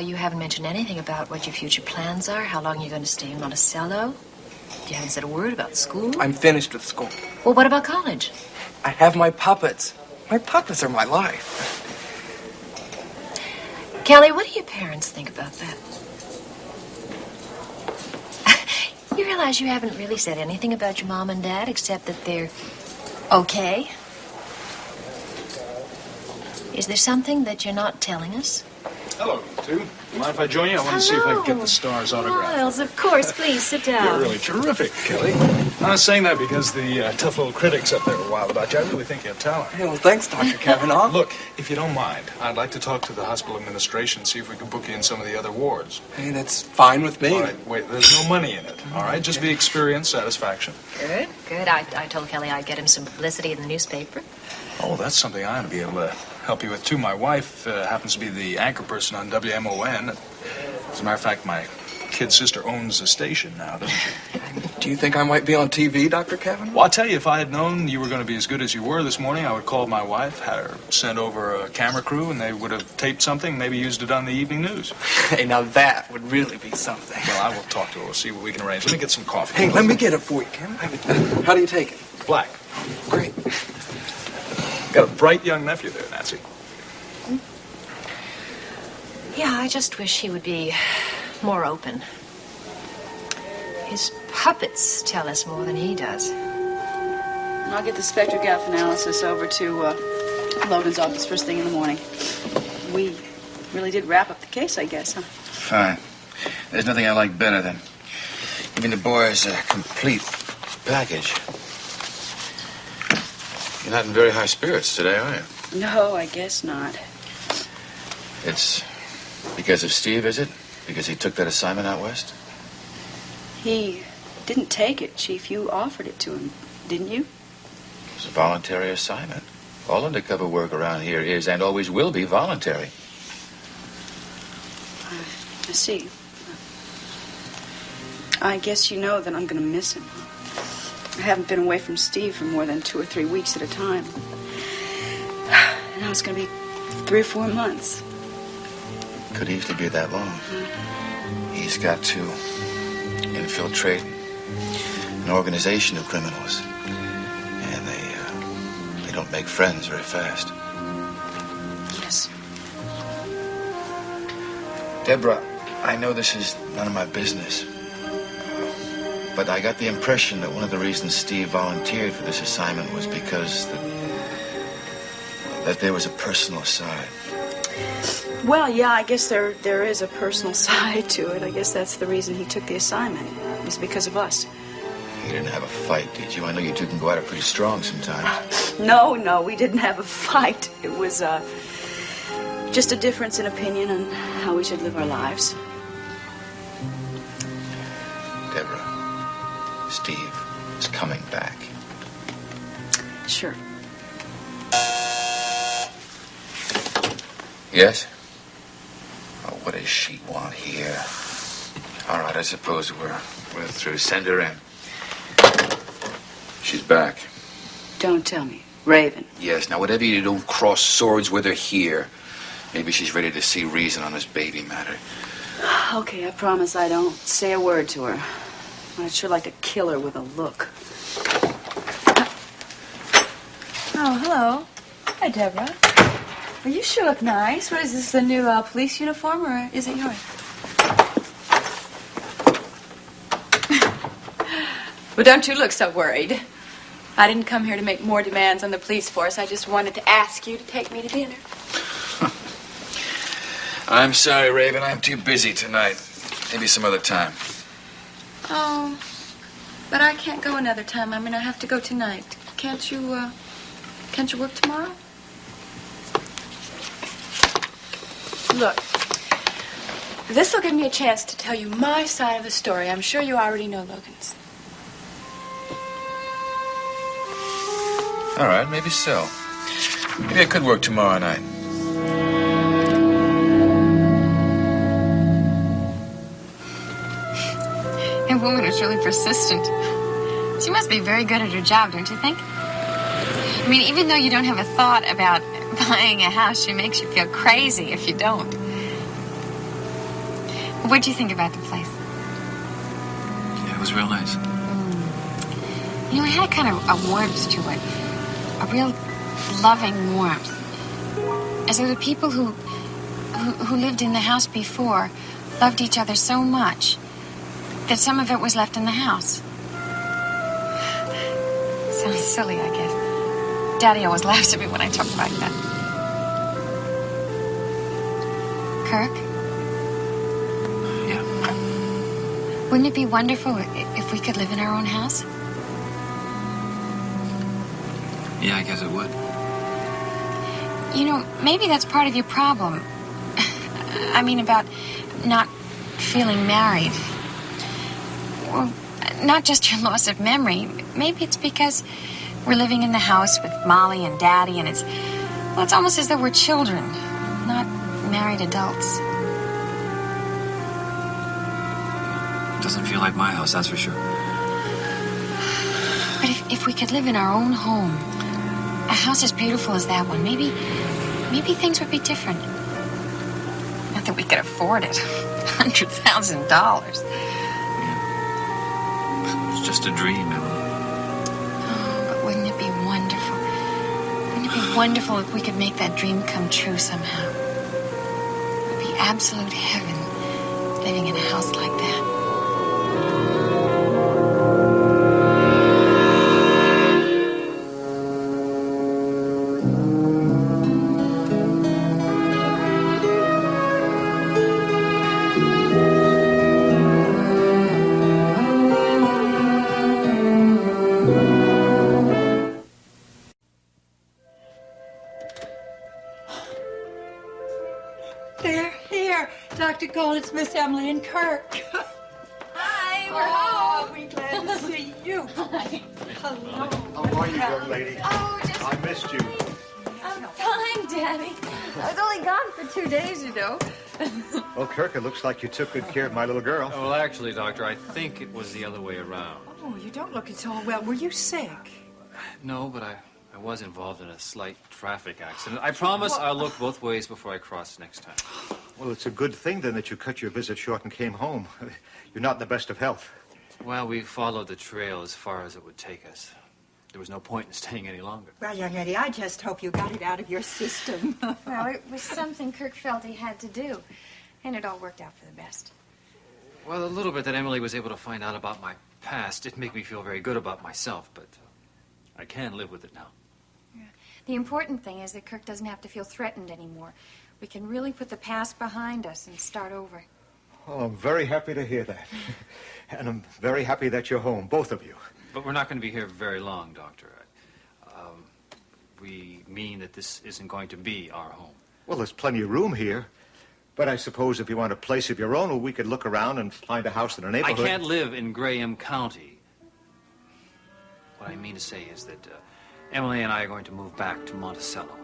D: you haven't mentioned anything about what your future plans are, how long you're going to stay in Monticello. You haven't said a word about school.
I: I'm finished with school.
D: Well, what about college?
I: I have my puppets. My puppets are my life.
D: Kelly, what do your parents think about that? You realize you haven't really said anything about your mom and dad except that they're okay? Is there something that you're not telling us?
K: Hello, you two. Mind if I join you? I want to see if I can get the star's autograph.
D: Miles, of course. Please, sit down.
K: You're really terrific, Kelly. I'm not saying that because the tough little critics up there were wild about you. I really think you have talent.
I: Hey, well, thanks, Dr. Kavanaugh.
K: Look, if you don't mind, I'd like to talk to the hospital administration, see if we can book you in some of the other wards.
I: Hey, that's fine with me.
K: All right, wait, there's no money in it, all right? Just be experience, satisfaction.
D: Good, good. I told Kelly I'd get him some publicity in the newspaper.
K: Oh, that's something I ought to be able to help you with, too. My wife happens to be the anchor person on WMON. As a matter of fact, my kid sister owns a station now, doesn't she?
I: Do you think I might be on TV, Dr. Kavanaugh?
K: Well, I'll tell you, if I had known you were going to be as good as you were this morning, I would call my wife, had her send over a camera crew, and they would have taped something, maybe used it on the evening news.
I: Hey, now that would really be something.
K: Well, I will talk to her. We'll see what we can arrange. Let me get some coffee.
I: Hey, let me get it for you, Kim. How do you take it?
K: Black.
I: Great.
K: Got a bright young nephew there, Nancy.
D: Yeah, I just wish he would be more open. His puppets tell us more than he does.
C: And I'll get the spectrograph analysis over to Logan's office first thing in the morning. We really did wrap up the case, I guess, huh?
O: Fine. There's nothing I like better than giving the boys a complete package. You're not in very high spirits today, are you?
C: No, I guess not.
O: It's because of Steve, is it? Because he took that assignment out west?
C: He didn't take it, Chief. You offered it to him, didn't you?
O: It was a voluntary assignment. All undercover work around here is and always will be voluntary.
C: I see. I guess you know that I'm going to miss him. I haven't been away from Steve for more than 2 or 3 weeks at a time. And now it's going to be 3 or 4 months.
O: Could easily be that long. He's got to infiltrate an organization of criminals. And they don't make friends very fast.
C: Yes.
O: Deborah, I know this is none of my business. But I got the impression that one of the reasons Steve volunteered for this assignment was because that there was a personal side.
C: Well, yeah, I guess there is a personal side to it. I guess that's the reason he took the assignment. It was because of us.
O: You didn't have a fight, did you? I know you two can go at it pretty strong sometimes.
C: No, we didn't have a fight. It was just a difference in opinion on how we should live our lives.
O: Deborah, Steve is coming back.
C: Sure.
O: Yes? Oh, what does she want here? All right, I suppose we're through. Send her in. She's back.
C: Don't tell me. Raven.
O: Yes, now whatever you do, don't cross swords with her here. Maybe she's ready to see reason on this baby matter.
C: Okay, I promise I don't say a word to her. I'd sure like to kill her with a look.
N: Oh, hello. Hi, Deborah. Well, you sure look nice. What is this, the new police uniform, or is it yours? Well, don't you look so worried. I didn't come here to make more demands on the police force. I just wanted to ask you to take me to dinner.
O: I'm sorry, Raven. I'm too busy tonight. Maybe some other time.
N: Oh, but I can't go another time. I mean, I have to go tonight. Can't you work tomorrow? Look, this will give me a chance to tell you my side of the story. I'm sure you already know Logan's.
O: All right, maybe so. Maybe I could work tomorrow night.
P: That woman is really persistent. She must be very good at her job, don't you think? I mean, even though you don't have a thought about buying a house, she makes you feel crazy if you don't. What'd you think about the place?
B: Yeah, it was real nice.
P: You know, it had kind of a warmth to it. A real loving warmth. As though the people who lived in the house before loved each other so much that some of it was left in the house. Sounds silly, I guess. Daddy always laughs at me when I talk like that. Kirk?
B: Yeah.
P: Wouldn't it be wonderful if we could live in our own house?
B: Yeah, I guess it would.
P: You know, maybe that's part of your problem. I mean, about not feeling married. Well, not just your loss of memory. Maybe it's because we're living in the house with Molly and Daddy, and it's almost as though we're children, not married adults.
B: Doesn't feel like my house, that's for sure.
P: But if we could live in our own home, a house as beautiful as that one, maybe things would be different. Not that we could afford it. $100,000.
B: It's just a dream, Emily.
P: Oh, but wouldn't it be wonderful? Wouldn't it be wonderful if we could make that dream come true somehow? It would be absolute heaven living in a house like that.
Q: They're here. Dr. Gold, it's Miss Emily and Kirk. Hi, we're home. We're glad to see you. Hello.
R: How are you, young lady?
Q: Oh,
R: I missed you.
Q: I'm fine, Daddy. I was only gone for 2 days, you know.
R: Well, Kirk, it looks like you took good care of my little girl.
B: Well, actually, Doctor, I think it was the other way around.
Q: Oh, you don't look at all well. Were you sick?
B: No, but I was involved in a slight traffic accident. I promise I'll look both ways before I cross next time.
R: Well, it's a good thing, then, that you cut your visit short and came home. You're not in the best of health.
B: Well, we followed the trail as far as it would take us. There was no point in staying any longer.
Q: Well, young lady, I just hope you got it out of your system.
N: Well, it was something Kirk felt he had to do, and it all worked out for the best.
B: Well, a little bit that Emily was able to find out about my past didn't make me feel very good about myself, but I can live with it now.
N: The important thing is that Kirk doesn't have to feel threatened anymore. We can really put the past behind us and start over.
R: Oh, I'm very happy to hear that. And I'm very happy that you're home, both of you.
B: But we're not going to be here very long, Doctor. We mean that this isn't going to be our home.
R: Well, there's plenty of room here. But I suppose if you want a place of your own, well, we could look around and find a house in a neighborhood.
B: I can't live in Graham County. What I mean to say is that Emily and I are going to move back to Monticello.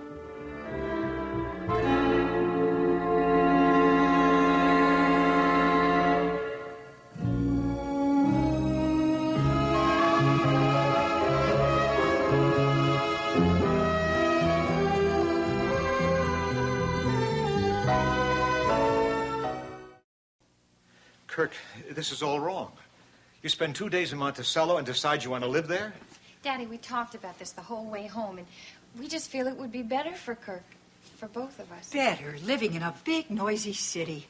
R: Kirk, this is all wrong. You spend 2 days in Monticello and decide you want to live there?
N: Daddy, we talked about this the whole way home, and we just feel it would be better for Kirk, for both of us.
Q: Better living in a big, noisy city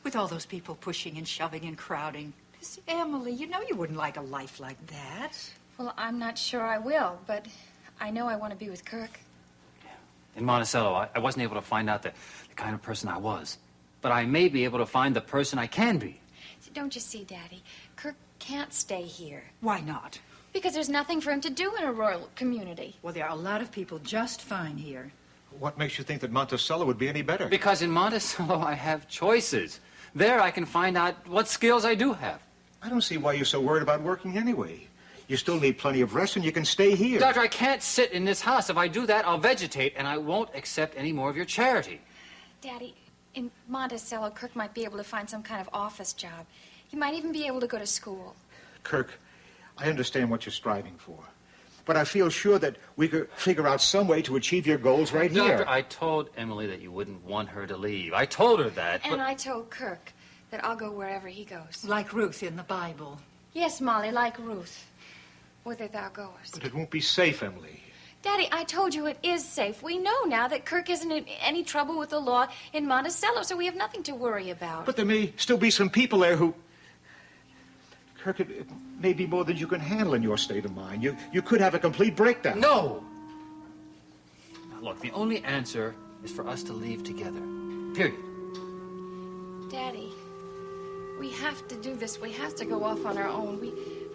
Q: with all those people pushing and shoving and crowding. Miss Emily, you know you wouldn't like a life like that.
N: Well, I'm not sure I will, but I know I want to be with Kirk.
B: In Monticello, I wasn't able to find out the kind of person I was. But I may be able to find the person I can be.
N: Don't you see, Daddy? Kirk can't stay here.
Q: Why not?
N: Because there's nothing for him to do in a rural community.
Q: Well, there are a lot of people just fine here.
R: What makes you think that Monticello would be any better?
B: Because in Monticello, I have choices. There, I can find out what skills I do have.
R: I don't see why you're so worried about working anyway. You still need plenty of rest, and you can stay here.
B: Doctor, I can't sit in this house. If I do that, I'll vegetate, and I won't accept any more of your charity.
N: Daddy, in Monticello, Kirk might be able to find some kind of office job. He might even be able to go to school.
R: Kirk, I understand what you're striving for. But I feel sure that we could figure out some way to achieve your goals right here.
B: Doctor, I told Emily that you wouldn't want her to leave. I told her that,
N: And I told Kirk
P: that I'll go wherever he goes.
Q: Like Ruth in the Bible.
P: Yes, Molly, like Ruth. Whither thou goest.
R: But it won't be safe, Emily.
A: Daddy, I told you it is safe. We know now that Kirk isn't in any trouble with the law in Monticello, so we have nothing to worry about.
R: But there may still be some people there who... Kirk, it may be more than you can handle in your state of mind. You could have a complete breakdown.
B: No! Now, look, the only answer is for us to leave together. Period.
P: Daddy, we have to do this. We have to go off on our own.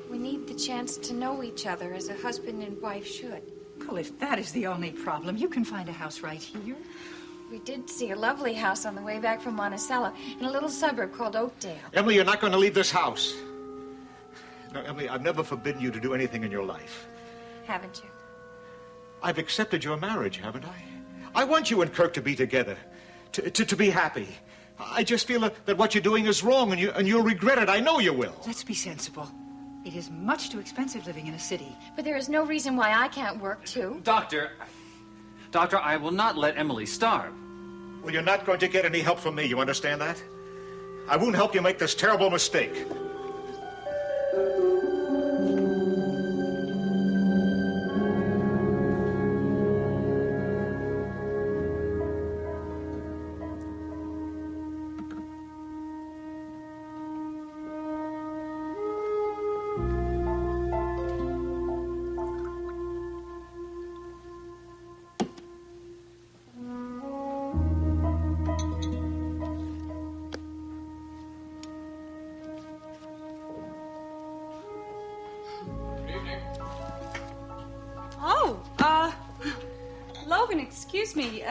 P: We need the chance to know each other as a husband and wife should.
Q: Well, if that is the only problem, you can find a house right here.
A: We did see a lovely house on the way back from Monticello in a little suburb called Oakdale.
R: Emily, you're not going to leave this house. No, Emily, I've never forbidden you to do anything in your life.
A: Haven't you?
R: I've accepted your marriage, haven't I? I want you and Kirk to be together, to be happy. I just feel that what you're doing is wrong, and you'll regret it. I know you will.
Q: Let's be sensible. It is much too expensive living in a city.
A: But there is no reason why I can't work, too.
B: Doctor, I will not let Emily starve.
R: Well, you're not going to get any help from me, you understand that? I won't help you make this terrible mistake.
C: Logan, excuse me.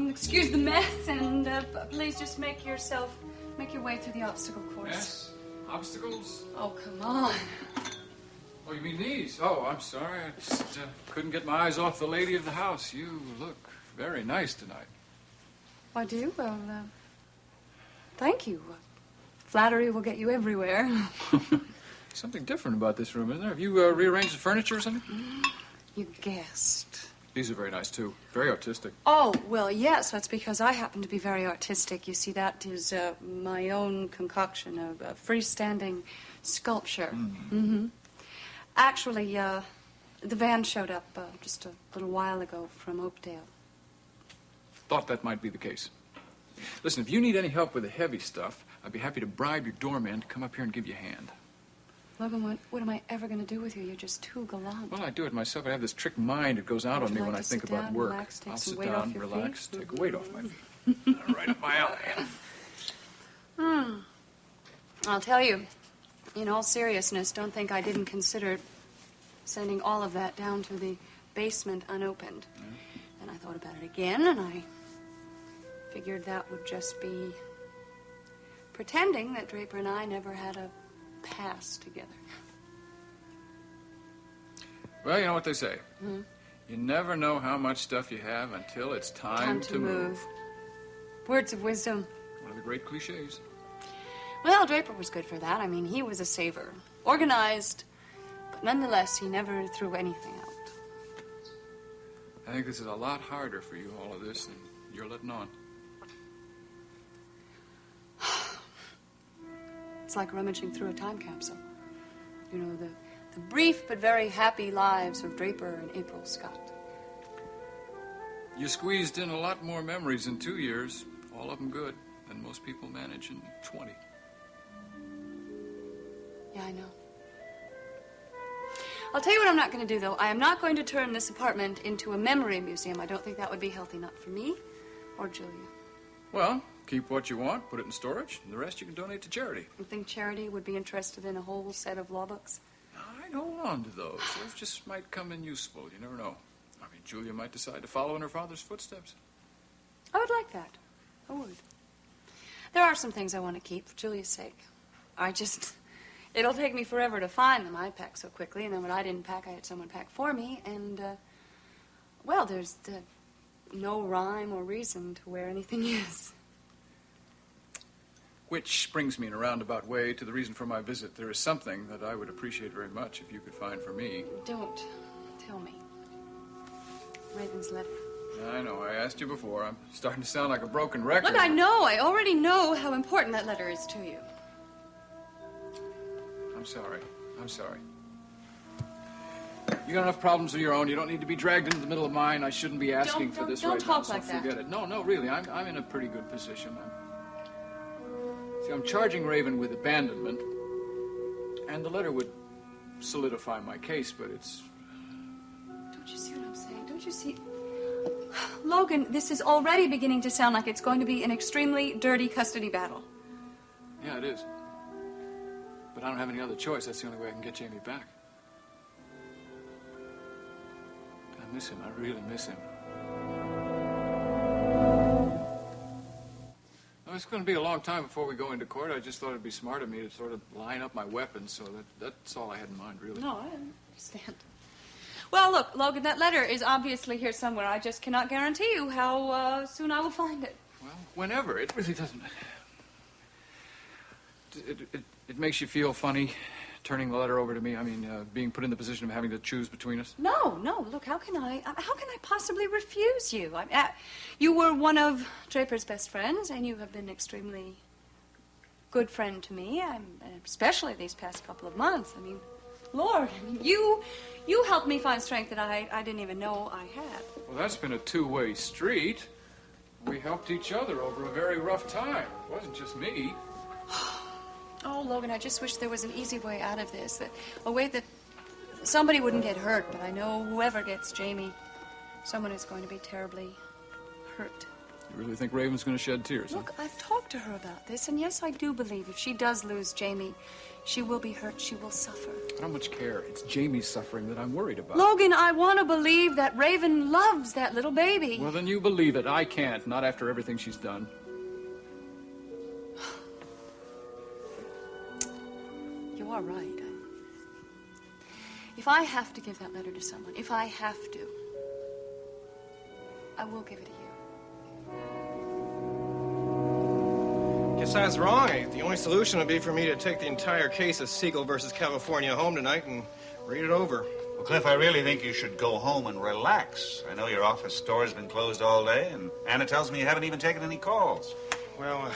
C: Excuse the mess, and please just make your way through the obstacle course.
M: Yes? Obstacles?
C: Oh, come on.
M: Oh, you mean these? Oh, I'm sorry. I just couldn't get my eyes off the lady of the house. You look very nice tonight.
C: I do? Well, thank you. Flattery will get you everywhere.
M: Something different about this room, isn't there? Have you rearranged the furniture or something?
C: You guessed.
M: These are very nice, too. Very artistic.
C: Oh, well, yes, that's because I happen to be very artistic. You see, that is my own concoction of freestanding sculpture. Mm-hmm. Actually, the van showed up just a little while ago from Oakdale.
M: Thought that might be the case. Listen, if you need any help with the heavy stuff, I'd be happy to bribe your doorman to come up here and give you a hand.
C: Logan, what am I ever going to do with you? You're just too gallant.
M: Well, I do it myself. I have this trick mind that goes out on me when I think about work.
C: Relax,
M: I'll sit down, relax, take a weight off my feet. Right up my alley.
C: I'll tell you, in all seriousness, don't think I didn't consider sending all of that down to the basement unopened. Then I thought about it again, and I figured that would just be pretending that Draper and I never had a past together.
M: Well, you know what they say. You never know how much stuff you have until it's time to move.
C: Words of wisdom.
M: One of the great cliches.
C: Well, Draper was good for that. I mean, he was a saver. Organized, but nonetheless, he never threw anything out.
M: I think this is a lot harder for you, all of this, than you're letting on.
C: It's like rummaging through a time capsule. You know, the brief but very happy lives of Draper and April Scott.
M: You squeezed in a lot more memories in 2 years, all of them good, than most people manage in 20.
C: Yeah, I know. I'll tell you what I'm not going to do, though. I am not going to turn this apartment into a memory museum. I don't think that would be healthy, not for me or Julia.
M: Well, keep what you want, put it in storage, and the rest you can donate to charity.
C: You think charity would be interested in a whole set of law books?
M: I'd hold on to those. Those just might come in useful. You never know. I mean, Julia might decide to follow in her father's footsteps.
C: I would like that. I would. There are some things I want to keep for Julia's sake. It'll take me forever to find them. I pack so quickly, and then when I didn't pack, I had someone pack for me, and, well, there's no rhyme or reason to where anything is.
M: Which brings me in a roundabout way to the reason for my visit. There is something that I would appreciate very much if you could find for me.
C: Don't tell me. Raven's letter.
M: I know. I asked you before. I'm starting to sound like a broken record.
C: Look, I know. I already know how important that letter is to you.
M: I'm sorry. I'm sorry. You got enough problems of your own. You don't need to be dragged into the middle of mine. I shouldn't be asking for this
C: don't
M: right
C: talk
M: now,
C: like
M: so
C: that.
M: forget it. No, really. I'm in a pretty good position. I'm charging Raven with abandonment, and the letter would solidify my case, but it's...
C: Don't you see what I'm saying? Don't you see? Logan, this is already beginning to sound like it's going to be an extremely dirty custody battle.
M: Yeah, it is. But I don't have any other choice. That's the only way I can get Jamie back. I miss him. I really miss him. Well, it's going to be a long time before we go into court. I just thought it'd be smart of me to sort of line up my weapons, so that's all I had in mind, really.
C: No, I understand. Well, look, Logan, that letter is obviously here somewhere. I just cannot guarantee you how soon I will find it.
M: Well, whenever. It really doesn't... It makes you feel funny turning the letter over to me. I mean, being put in the position of having to choose between us.
C: No. Look, how can I possibly refuse you? You were one of Draper's best friends, and you have been an extremely good friend to me, especially these past couple of months. I mean, Lord, you helped me find strength that I didn't even know I had.
M: Well, that's been a two-way street. We helped each other over a very rough time. It wasn't just me.
C: Oh, Logan, I just wish there was an easy way out of this, a way that somebody wouldn't get hurt, but I know whoever gets Jamie, someone is going to be terribly hurt.
M: You really think Raven's going to shed tears?
C: Look, I've talked to her about this, and yes, I do believe if she does lose Jamie, she will be hurt, she will suffer.
M: I don't much care. It's Jamie's suffering that I'm worried about.
C: Logan, I want to believe that Raven loves that little baby.
M: Well, then you believe it. I can't, not after everything she's done.
C: You are right. If I have to give that letter to someone, if I have to, I will give it to you.
L: Guess I was wrong. The only solution would be for me to take the entire case of Siegel versus California home tonight and read it over.
O: Well, Cliff, I really think you should go home and relax. I know your office store has been closed all day, and Anna tells me you haven't even taken any calls.
L: Well,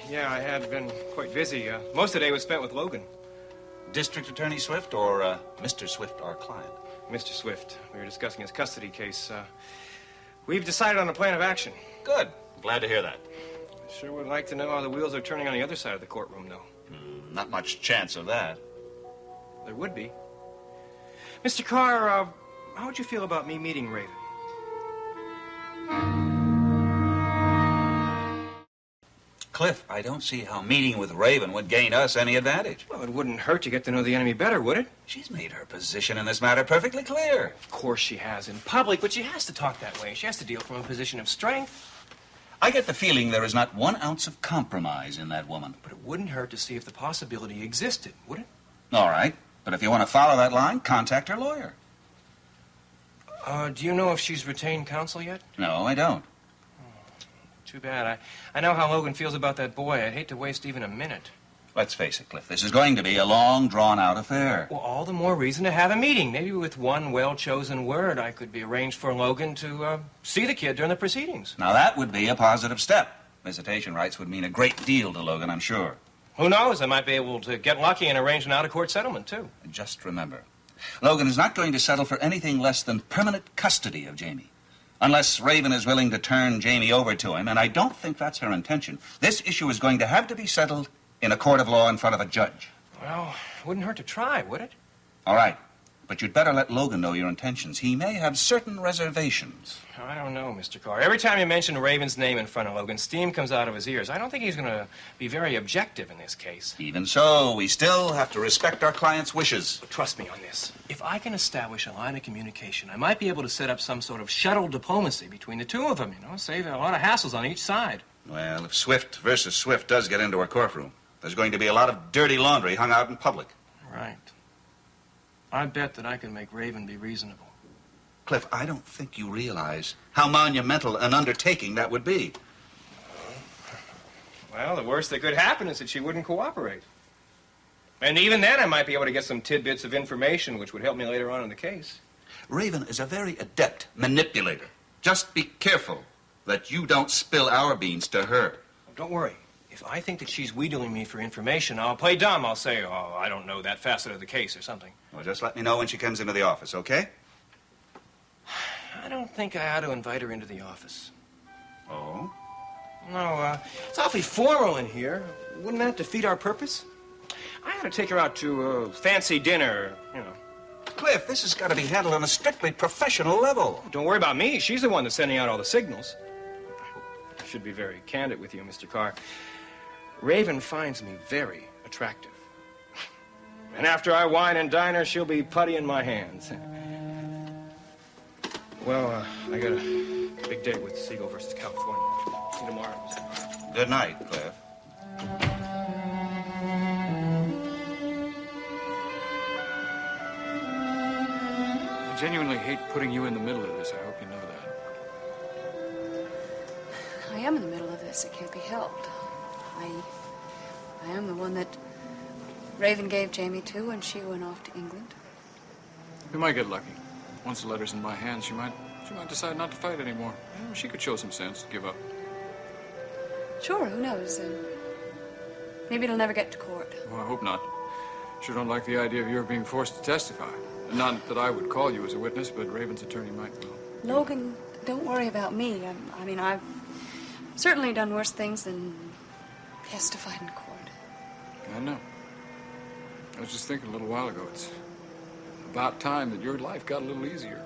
L: yeah, I had been quite busy. Most of the day was spent with Logan.
O: District Attorney Swift or Mr. Swift, our client?
L: Mr. Swift. We were discussing his custody case. We've decided on a plan of action.
O: Good. Glad to hear that.
L: Sure would like to know how the wheels are turning on the other side of the courtroom, though.
O: Not much chance of that.
L: There would be. Mr. Carr, how would you feel about me meeting Raven?
O: Cliff, I don't see how meeting with Raven would gain us any advantage.
L: Well, it wouldn't hurt to get to know the enemy better, would it?
O: She's made her position in this matter perfectly clear.
L: Of course she has in public, but she has to talk that way. She has to deal from a position of strength.
O: I get the feeling there is not 1 ounce of compromise in that woman.
L: But it wouldn't hurt to see if the possibility existed, would it?
O: All right. But if you want to follow that line, contact her lawyer.
L: Do you know if she's retained counsel yet?
O: No, I don't.
L: Too bad. I know how Logan feels about that boy. I'd hate to waste even a minute.
O: Let's face it, Cliff. This is going to be a long, drawn-out affair.
L: Well, all the more reason to have a meeting. Maybe with one well-chosen word, I could be arranged for Logan to see the kid during the proceedings.
O: Now, that would be a positive step. Visitation rights would mean a great deal to Logan, I'm sure.
L: Who knows? I might be able to get lucky and arrange an out-of-court settlement, too.
O: And just remember, Logan is not going to settle for anything less than permanent custody of Jamie. Unless Raven is willing to turn Jamie over to him, and I don't think that's her intention. This issue is going to have to be settled in a court of law in front of a judge.
L: Well, it wouldn't hurt to try, would it?
O: All right. But you'd better let Logan know your intentions. He may have certain reservations.
L: I don't know, Mr. Carr. Every time you mention Raven's name in front of Logan, steam comes out of his ears. I don't think he's going to be very objective in this case.
O: Even so, we still have to respect our client's wishes.
L: But trust me on this. If I can establish a line of communication, I might be able to set up some sort of shuttle diplomacy between the two of them, save a lot of hassles on each side.
O: Well, if Swift versus Swift does get into a courtroom, there's going to be a lot of dirty laundry hung out in public.
L: Right. I bet that I can make Raven be reasonable.
O: Cliff, I don't think you realize how monumental an undertaking that would be.
L: Well, the worst that could happen is that she wouldn't cooperate. And even then, I might be able to get some tidbits of information which would help me later on in the case.
O: Raven is a very adept manipulator.
S: Just be careful that you don't spill our beans to her.
L: Don't worry. If I think that she's wheedling me for information, I'll play dumb. I'll say, oh, I don't know that facet of the case or something.
S: Well, just let me know when she comes into the office, okay?
L: I don't think I ought to invite her into the office.
S: Oh?
L: No, it's awfully formal in here. Wouldn't that defeat our purpose? I ought to take her out to a fancy dinner, you know.
S: Cliff, this has got to be handled on a strictly professional level.
L: Don't worry about me. She's the one that's sending out all the signals. I should be very candid with you, Mr. Carr. Raven finds me very attractive. And after I wine and dine her, she'll be putty in my hands. Well, I got a big day with Siegel versus California. See you tomorrow.
S: Good night, Cliff.
M: I genuinely hate putting you in the middle of this. I hope you know that.
C: I am in the middle of this. It can't be helped. I am the one that Raven gave Jamie to when she went off to England.
M: We might get lucky. Once the letter's in my hands, she might decide not to fight anymore. You know, she could show some sense, give up.
C: Sure, who knows? Maybe it'll never get to court.
M: Well, I hope not. Sure don't like the idea of your being forced to testify. Not that I would call you as a witness, but Raven's attorney might will.
C: Logan, don't worry about me. I mean, I've certainly done worse things than testified in court.
M: I know. I was just thinking a little while ago, it's about time that your life got a little easier.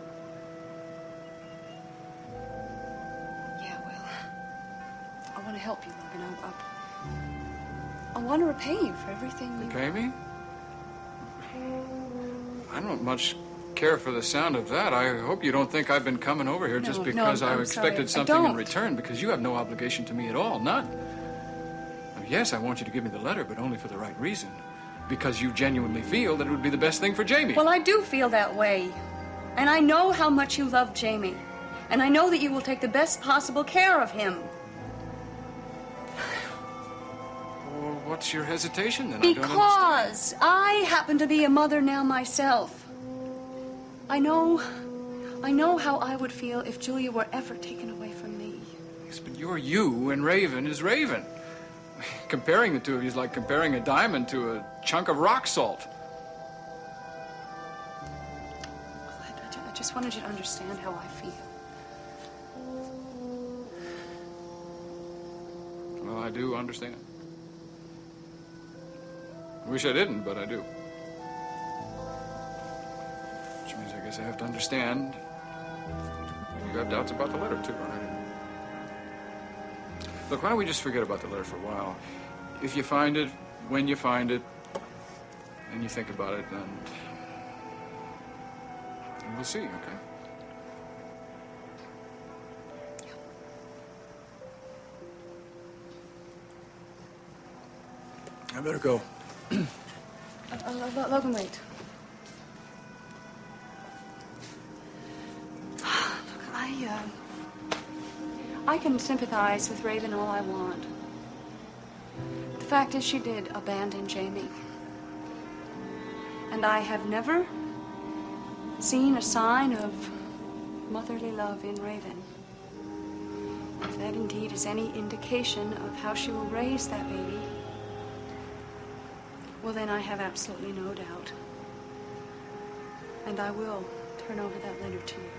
C: Yeah, well, I want to help you, Logan. I want to repay you for everything you...
M: Repay me? I don't much care for the sound of that. I hope you don't think I've been coming over here just because I expected something in return, because you have no obligation to me at all, none. Yes, I want you to give me the letter, but only for the right reason. Because you genuinely feel that it would be the best thing for Jamie.
C: Well, I do feel that way. And I know how much you love Jamie. And I know that you will take the best possible care of him.
M: Well, what's your hesitation then?
C: Because I happen to be a mother now myself. I know how I would feel if Julia were ever taken away from me.
M: Yes, but you're you and Raven is Raven. Comparing the two of you is like comparing a diamond to a chunk of rock salt.
C: I just wanted you to understand how I feel.
M: Well, I do understand. I wish I didn't, but I do. Which means I guess I have to understand you have doubts about the letter, too, right? Look, why don't we just forget about the letter for a while? If you find it, when you find it, and you think about it, then we'll see, okay? I better go.
C: Logan, wait. Look, I can sympathize with Raven all I want. The fact is, she did abandon Jamie. And I have never seen a sign of motherly love in Raven. If that indeed is any indication of how she will raise that baby, well, then I have absolutely no doubt. And I will turn over that letter to you.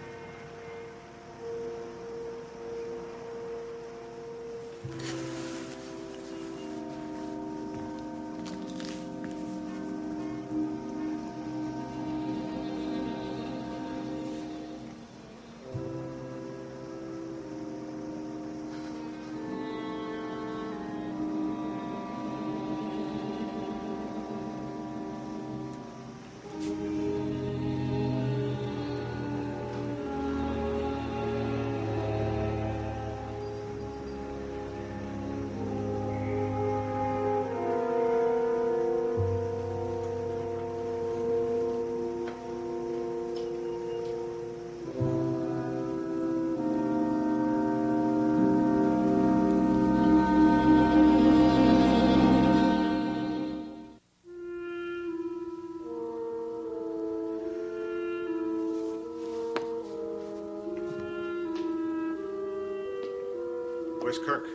R: Where's Kirk?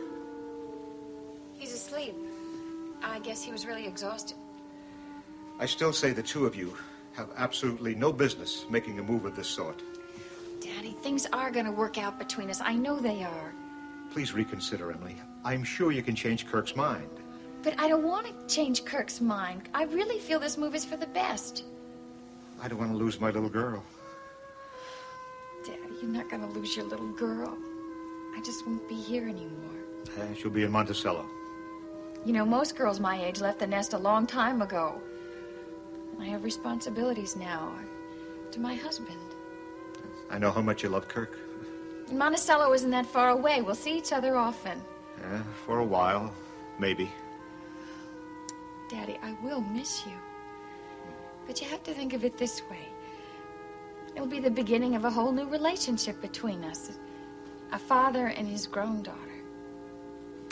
P: He's asleep. I guess he was really exhausted.
R: I still say the two of you have absolutely no business making a move of this sort.
A: Daddy, things are going to work out between us. I know they are.
R: Please reconsider, Emily. I'm sure you can change Kirk's mind.
A: But I don't want to change Kirk's mind. I really feel this move is for the best.
R: I don't want to lose my little girl.
A: Daddy, you're not going to lose your little girl. I just won't be here anymore.
R: She'll be in Monticello.
A: You know, most girls my age left the nest a long time ago. I have responsibilities now to my husband.
R: I know how much you love Kirk.
A: And Monticello isn't that far away. We'll see each other often.
R: For a while, maybe.
A: Daddy, I will miss you. But you have to think of it this way. It'll be the beginning of a whole new relationship between us. A father and his grown daughter.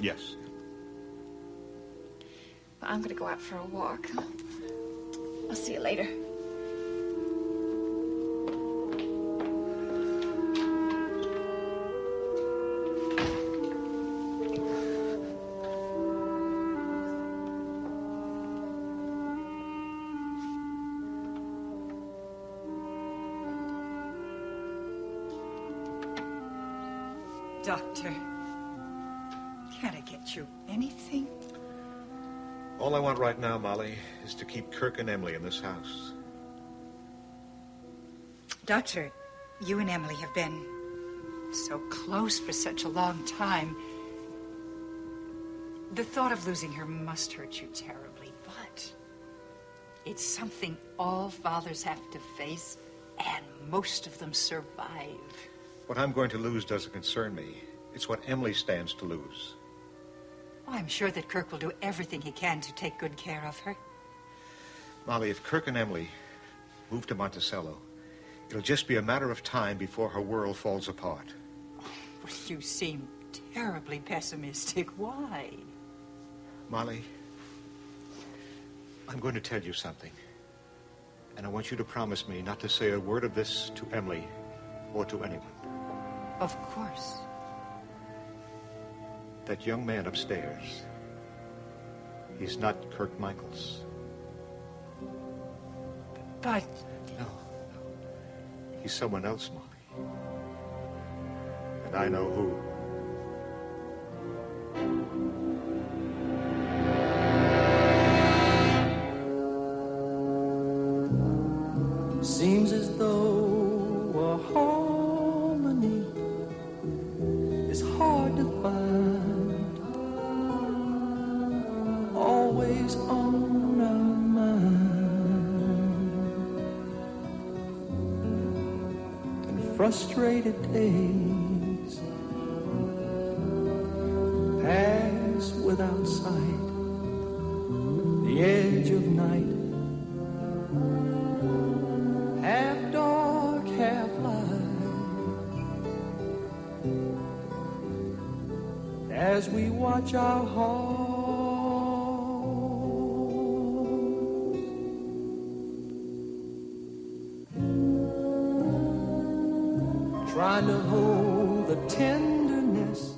R: Yes.
A: Well, I'm going to go out for a walk. I'll see you later.
Q: Doctor, can I get you anything?
R: All I want right now, Molly, is to keep Kirk and Emily in this house.
Q: Doctor, you and Emily have been so close for such a long time. The thought of losing her must hurt you terribly, but it's something all fathers have to face, and most of them survive.
R: What I'm going to lose doesn't concern me. It's what Emily stands to lose.
Q: Oh, I'm sure that Kirk will do everything he can to take good care of her.
R: Molly, if Kirk and Emily move to Monticello, it'll just be a matter of time before her world falls apart.
Q: Well, you seem terribly pessimistic. Why?
R: Molly, I'm going to tell you something. And I want you to promise me not to say a word of this to Emily or to anyone.
Q: Of course.
R: That young man upstairs, he's not Kirk Michaels.
Q: But...
R: No. He's someone else, Molly. And I know who.
T: Seems as though a harmony is hard to find, always on our mind, and frustrated days pass without sight, the edge of night, half dark, half light, as we watch our hearts trying to hold the tenderness